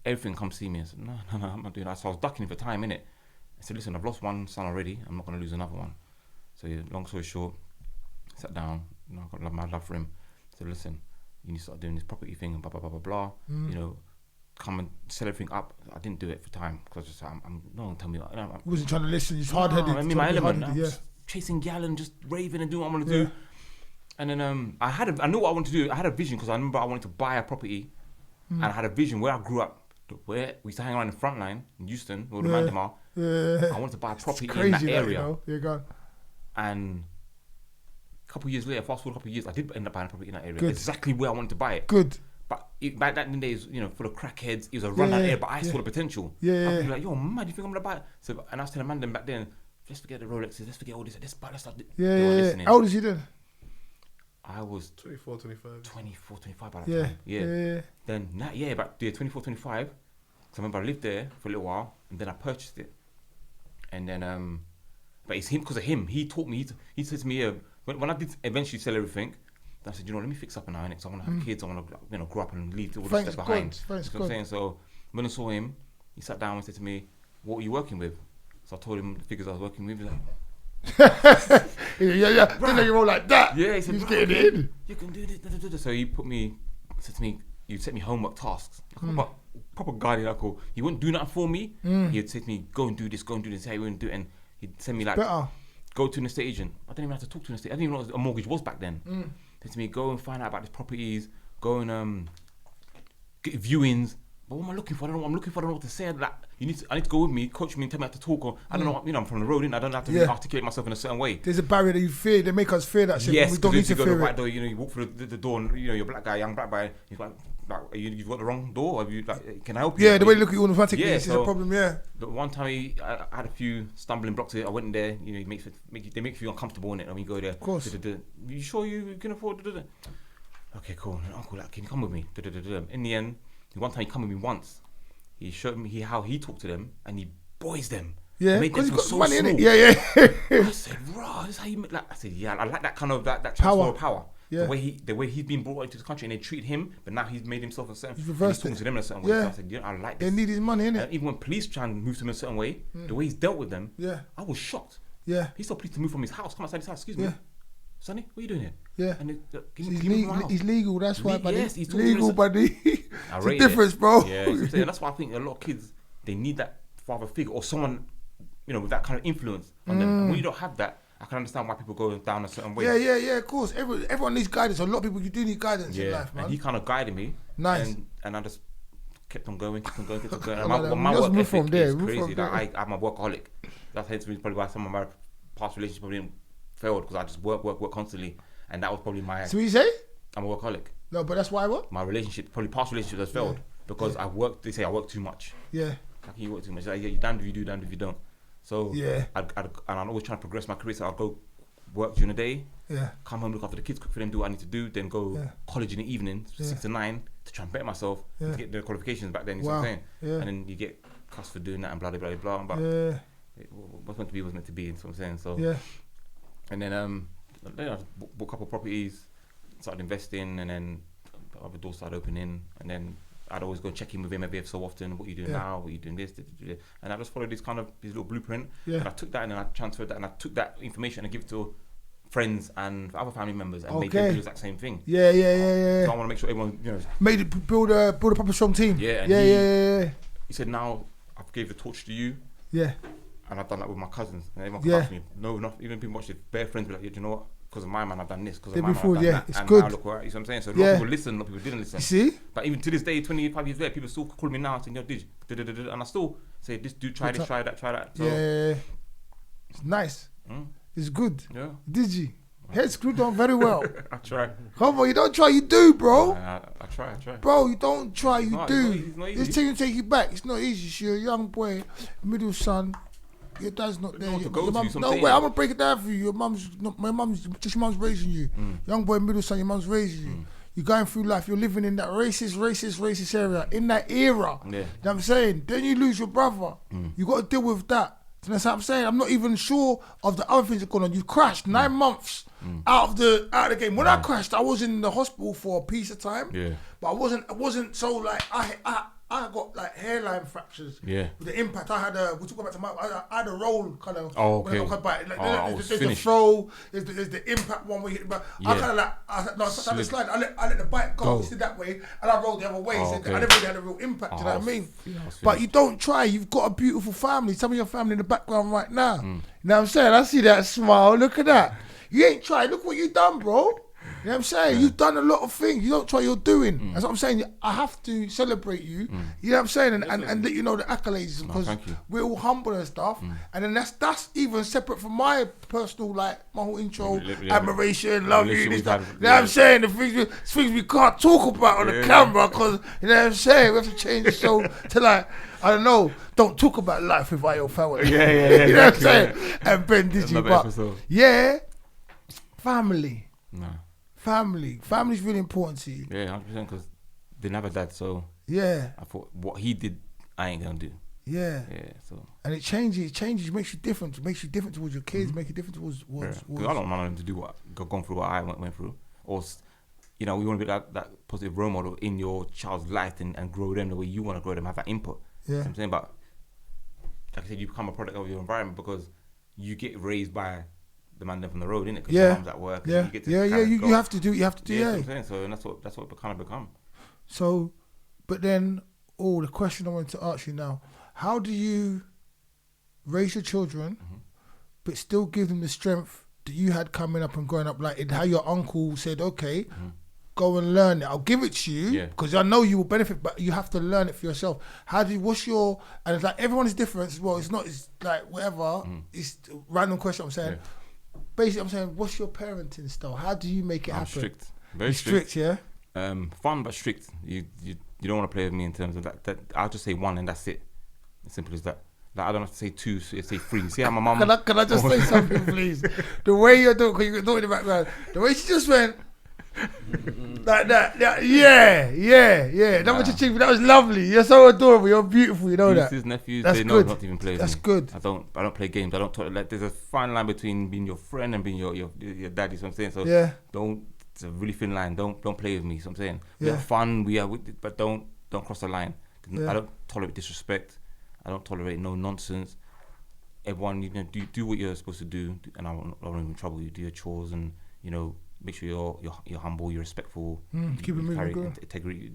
everything, come see me. I said, no, I'm not doing that. So I was ducking for time, innit? I said, listen, I've lost one son already. I'm not going to lose another one. So yeah, long story short, sat down. You know, I got my love for him. I said, listen, you need to start doing this property thing and blah, blah, blah, blah, blah. You know, come and set everything up. I didn't do it for time because no one tell me. I wasn't trying to listen. He's hard-headed. I'm in my element. I'm just chasing gal and just raving and doing what I want to do. And then I knew what I wanted to do. I had a vision because I remember I wanted to buy a property, and I had a vision where I grew up, where we used to hang around in Frontline in Houston, where the Mandem are. I wanted to buy a property in that area. And a couple of years later, fast forward a couple of years, I did end up buying a property in that area. Good. Exactly where I wanted to buy it. Good. But back then days, full of crackheads, it was a run-out area, but I saw the potential. I'd be like, yo, man, do you think I'm going to buy it? So, and I was telling Mandem back then, let's forget the Rolexes, let's forget all this, let's start listening. How old is you then? I was 24, 25. 24, 25 by that time. Yeah. Then, 24, 25. Because I remember I lived there for a little while, and then I purchased it. And then, but it's him, because of him. He taught me, he said to me, when I did eventually sell everything, I said, let me fix up an eye, so I want to have kids, I want to grow up and leave all this stuff behind. You know what I'm saying? So when I saw him, he sat down and said to me, what were you working with? So I told him the figures I was working with. He was like, right. Then you're all like that. Yeah, he said, he's getting in. You can do this. So he said to me, you set me homework tasks. Proper guardian uncle. He wouldn't do nothing for me. He'd say to me, go and do this. Hey, we wouldn't do it. And he'd send me go to an estate agent. I didn't even have to talk to an estate. I didn't even know what a mortgage was back then. He said to me, go and find out about these properties. Go and get viewings. But what am I looking for? I don't know what I'm looking for. I don't know what to say. Like, I need to go with me, coach me, and tell me how to talk. Or I don't know. I'm from the road, I don't have to really articulate myself in a certain way. There's a barrier that you fear. They make us fear that shit. Yes, we don't need to fear the white door. You walk through the door, and you're a black guy, young black guy. He's like you've got the wrong door. Have you can I help you? Yeah, the way they look at you automatically, it's a problem. Yeah. But one time I had a few stumbling blocks. I went in there. They make you feel uncomfortable in it, and we go there. Of course. You sure you can afford? Okay, cool. Uncle, can you come with me? In the end, one time he come with me once. He showed me how he talked to them, and he boys them. Yeah, because he's got so money in it. Yeah. I said, "Raw, this is how you make." I said, "Yeah, I like that kind of that transfer of power." Yeah. The way he's been brought into the country, and they treat him, but now he's made himself a certain. He's talking to them in a certain way. So I said, I like this. They need his money, innit? Even when police try and move to him in a certain way, the way he's dealt with them, I was shocked. Yeah. He told police to move from his house. Come outside his house. Excuse me. Sonny, what are you doing here? Yeah. And he's legal, that's why, buddy. Yes, he's legal, buddy. It's a difference, bro. Yeah, and that's why I think a lot of kids, they need that father figure or someone, with that kind of influence on them. And when you don't have that, I can understand why people go down a certain way. Yeah, of course. Everyone needs guidance. A lot of people, you do need guidance in life, man. And he kind of guided me. Nice. And I just kept on going. And my work ethic is crazy. I'm a workaholic. That's hence probably why some of my past relationships probably failed, because I just work constantly, and that was probably my. So what you say? I'm a workaholic. No, but that's why what? My past relationships has failed because I work. They say I work too much. Yeah. How can you work too much? Like, you damned if you do, damned if you don't. So and I'm always trying to progress my career. So I'll go work during the day. Yeah. Come home, look after the kids, cook for them, do what I need to do. Then go college in the evening, 6 to 9, to try and better myself to get the qualifications back then. You know what I'm saying? Yeah. And then you get cussed for doing that and blah blah blah blah. But what's meant to be was meant to be. That's what I'm saying. So and then I bought a couple of properties, started investing, and then other doors started opening, and then I'd always go check in with him every so often. What are you doing now? What are you doing this? And I just followed this little blueprint. Yeah. And I took that and then I transferred that, and I took that information and give it to friends and other family members and made them do the exact same thing. Yeah. So I want to make sure everyone, build a proper strong team. Yeah. He said, now I've gave the torch to you. Yeah. And I've done that with my cousins. And everyone comes to me. No, even people watch it, bare friends be like, do you know what? Because of my man, I've done this. Because of my man, I've done that. It's and good. now look where, you know what I'm saying? So a lot of people listen, a lot of people didn't listen. You see? But even to this day, 25 years later, people still call me now saying, yo, Digi, and I still say, this dude, try this, try that. So, it's nice. It's good. Yeah. Digi. Head screwed on very well. I try. Come on, you don't try, you do, bro. I try. Bro, you don't try, you do. It's not easy. This take you back. It's not easy. You're a young boy, middle son. Your dad's not there. Wait, I'm gonna break it down for you. My mom's raising you. Young boy, middle son, your mom's raising you. You're going through life. You're living in that racist area. In that era. You know what I'm saying? Then you lose your brother. You got to deal with that. That's what I'm saying. I'm not even sure of the other things that going on. You crashed 9 months out of the game. When I crashed, I was in the hospital for a piece of time. Yeah. But I wasn't so like I I got like hairline fractures. Yeah. With the impact, I had we'll talk about I had a roll kind of. Oh, okay. When I got back. Like, I was there's finished. the throw, there's the impact one where you hit the back. I kind of like, I let the slide. I let the bike go. It's that way, and I rolled the other way. So I never really had a real impact. You know what I mean? But you don't try. You've got a beautiful family. Some of your family in the background right now. You know what I'm saying? I see that smile. Look at that. You ain't tried. Look what you done, bro. You know what I'm saying? You've done a lot of things. You don't try, you're doing. That's what I'm saying. I have to celebrate you. You know what I'm saying? And let you know the accolades because we're all humble and stuff. And then that's even separate from my personal, like, my whole intro, admiration, love you. You know what I'm saying? The things we can't talk about on the camera because, you know what I'm saying? We have to change the show to like, I don't know, don't talk about life with Fawole. Yeah. You know what I'm saying? And Ben Digi. But yeah, family. No. Family's really important to you. Yeah, 100%. Because they never dad, so yeah. I thought what he did, I ain't gonna do. Yeah. So and it changes, makes you different. It makes you different towards your kids, make you different towards. Because I don't want them to do gone through what I went through, or we want to be that positive role model in your child's life and grow them the way you want to grow them, have that input. Yeah. You know what I'm saying, but like I said, you become a product of your environment because you get raised by the man from the road, innit? Because your mom's at work. Yeah. And you get to You have to do. Yeah. That's what I'm saying. So and that's what it kind of become. So, but then, the question I wanted to ask you now: how do you raise your children, but still give them the strength that you had coming up and growing up? Like how your uncle said, "Okay, go and learn it. I'll give it to you because I know you will benefit, but you have to learn it for yourself." And it's like everyone is different as well. It's like whatever. It's a random question. I'm saying. Yeah. Basically, I'm saying, what's your parenting style? How do you make it happen? Strict, very strict. Yeah. Fun but strict. You don't want to play with me in terms of that. I'll just say one and that's it. As simple as that. Like I don't have to say two, so you say three. See how my mum. Can I just say something, please? The way you're doing, because you're doing in the background. The way she just went. Like that, yeah. That was lovely. You're so adorable. You're beautiful. You know that. Nieces, nephews, that's they good. Know not to even play with That's me. good. I don't play games. I don't talk. Like there's a fine line between being your friend and being your daddy. So I'm saying. So it's a really thin line. Don't play with me. So I'm saying. We have fun. But don't cross the line. I don't tolerate disrespect. I don't tolerate no nonsense. Everyone, do what you're supposed to do, and I won't even trouble you. Do your chores and make sure you're humble, you're respectful, keep it moving, integrity.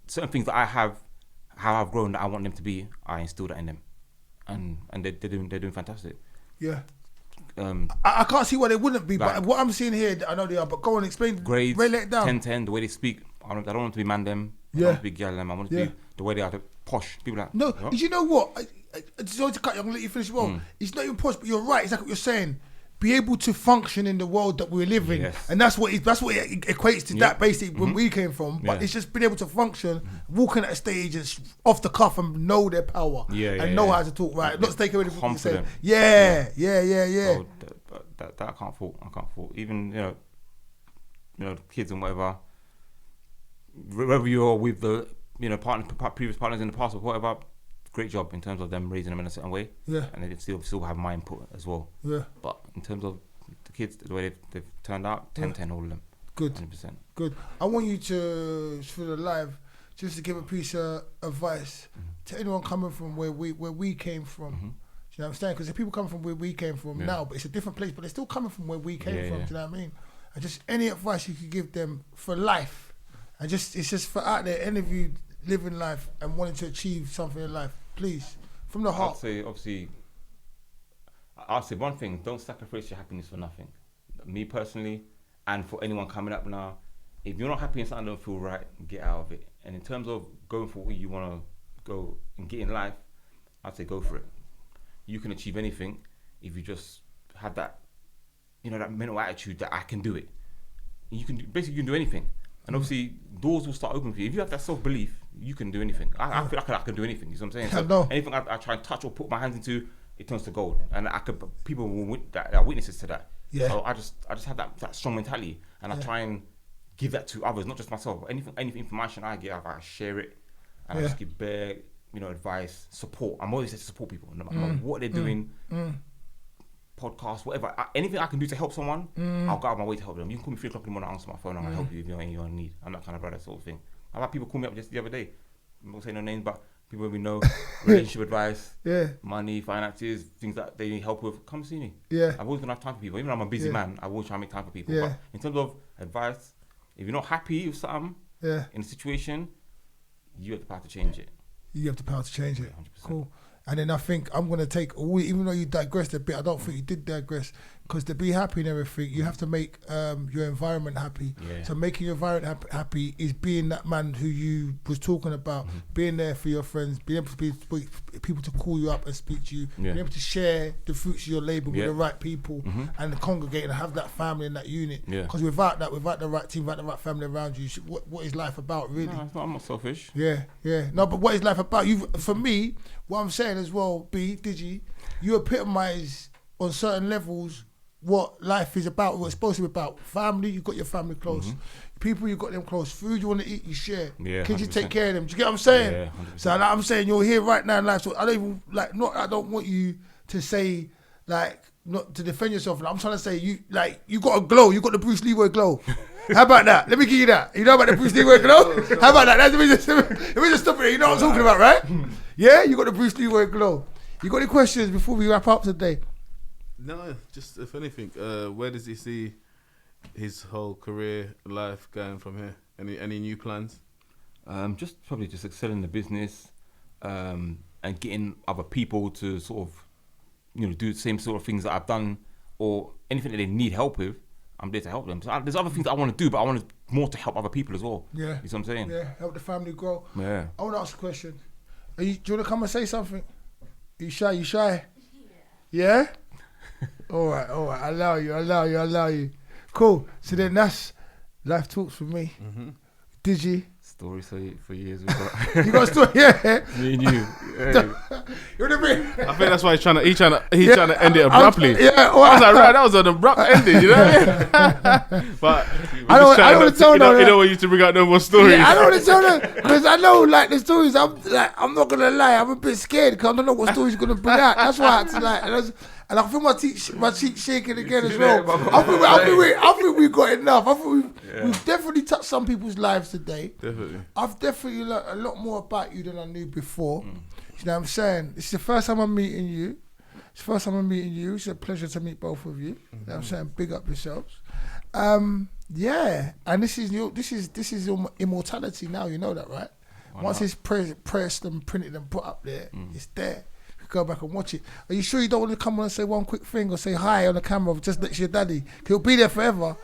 Certain things that I have, how I've grown that I want them to be, I instill that in them, and they're doing fantastic. Yeah. I can't see why they wouldn't be, like, but what I'm seeing here, I know they are. But go on, explain. Grades, let it down. 10-10, the way they speak. I don't want to be man them. I don't want to be girl them. I want to be the way they are, the posh people. Like no, you know what? Sorry to cut you. I'm gonna let you finish. Well, it's not even posh, but you're right. It's like what you're saying. Be able to function in the world that we live in, and that's what it equates to. That basically when we came from, but it's just being able to function, walking at a stage and off the cuff and know their power, and know how to talk right, not take away anything you say. Yeah. So that I can't fault. Even kids and whatever. Whether you're with the previous partners in the past or whatever. Great job in terms of them raising them in a certain way, and they still have my input as well. But in terms of the kids, the way they've turned out, 10-10 all of them. Good, 100%. Good. I want you to, for the live, just to give a piece of advice to anyone coming from where we came from. Do you know what I'm saying? Because the people come from where we came from now, but it's a different place, but they're still coming from where we came from. Do you know what I mean? And just any advice you could give them for life, and it's just for out there, any of you living life and wanting to achieve something in life. Please, from the heart. I'll say one thing: don't sacrifice your happiness for nothing. Me personally, and for anyone coming up now, if you're not happy and something don't feel right, get out of it. And in terms of going for what you want to go and get in life, I'd say go for it. You can achieve anything if you just have that, that mental attitude that I can do it. You can do anything. And obviously, doors will start opening for you. If you have that self-belief, you can do anything. I feel like I can do anything. You know what I'm saying? So anything I try and touch or put my hands into, it turns to gold. And people will that are witnesses to that. Yeah. So I just have that strong mentality, and I try and give that to others, not just myself. Anything information I get, I share it, and I just give bare, advice, support. I'm always there to support people, no matter what they're doing. Podcast, whatever, anything I can do to help someone, I'll go out of my way to help them. You can call me 3 o'clock in the morning, I'll answer my phone and I'll help you if you're in need. I'm that kind of brother, sort of thing. I've had people call me up just the other day, I'm not saying no names, but people we know, relationship advice, money, finances, things that they need help with, come see me. Yeah. I've always gonna have time for people. Even though I'm a busy man, I always try to make time for people. But in terms of advice, if you're not happy with something in a situation, you have the power to change it. You have the power to change it. 100%. Cool. And then I think I'm going to take, even though you digressed a bit, I don't think you did digress, because to be happy and everything, you have to make your environment happy. Yeah. So making your environment happy is being that man who you was talking about, being there for your friends, being able to be people to call you up and speak to you, being able to share the fruits of your labour with the right people and congregate and have that family and that unit. Because without that, without the right team, without the right family around you, what is life about, really? No, I'm not selfish. Yeah. No, but what is life about? For me, what I'm saying as well, Digi, you epitomise on certain levels what life is about, what it's supposed to be about. Family, you got your family close. People, you got them close. Food you want to eat, you share. Yeah, kids, you take care of them. Do you get what I'm saying? Yeah, 100%. So like, I'm saying you're here right now in life. So I don't even I don't want you to say not to defend yourself. I'm trying to say you got a glow. You got the Bruce Leroy glow. How about that? Let me give you that. You know about the Bruce Leroy glow? How about that? Let me just stop it. You know what I'm talking about, right? Yeah, you got the Bruce Leroy glow. You got any questions before we wrap up today? No, just if anything, where does he see his whole career, life going from here? Any new plans? Just excelling the business, and getting other people to sort of, do the same sort of things that I've done, or anything that they need help with. I'm there to help them. So there's other things that I want to do, but I want more to help other people as well. Yeah, you know what I'm saying? Yeah, help the family grow. Yeah. I want to ask a question. Do you want to come and say something? You shy? Yeah? All right. I allow you. Cool. So then that's Life Talks for me. Digi. Stories for years. You got a story? Yeah. Me and you. You know what I mean? I think that's why he's trying to end it abruptly. I was like, right, that was an abrupt ending, you know what I mean? But I don't want to tell them. You don't want you to bring out no more stories. Yeah, I don't want to tell them because I know the stories. I'm not gonna lie. I'm a bit scared because I don't know what stories you're gonna bring out. That's why I had to and I feel my cheek shaking again as well. I think we got enough. I think we've definitely touched some people's lives today. Definitely. I've definitely learned a lot more about you than I knew before. You know what I'm saying? This is the first time I'm meeting you. It's a pleasure to meet both of you. You know what I'm saying? Big up yourselves. And this is your immortality now. You know that, right? Once it's pressed and printed and put up there, it's there. Go back and watch it. Are you sure you don't want to come on and say one quick thing or say hi on the camera just next to your daddy? He'll be there forever.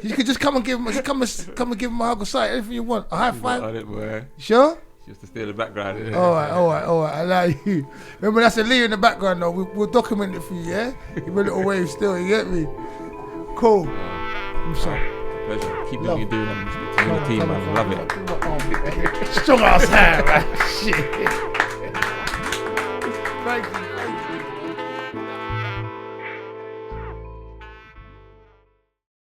You could just come and give him, come and give him a hug or say anything you want. A high five. Sure? Just to stay in the background. Yeah. All right. I like you. Remember that's a Lee in the background though. We'll document it for you, yeah? Give me a little wave still, you get me? Cool. I'm sorry. Pleasure. Keep doing what you're doing and the team, man. Love it. Strong ass hand, man. Shit. Thank you.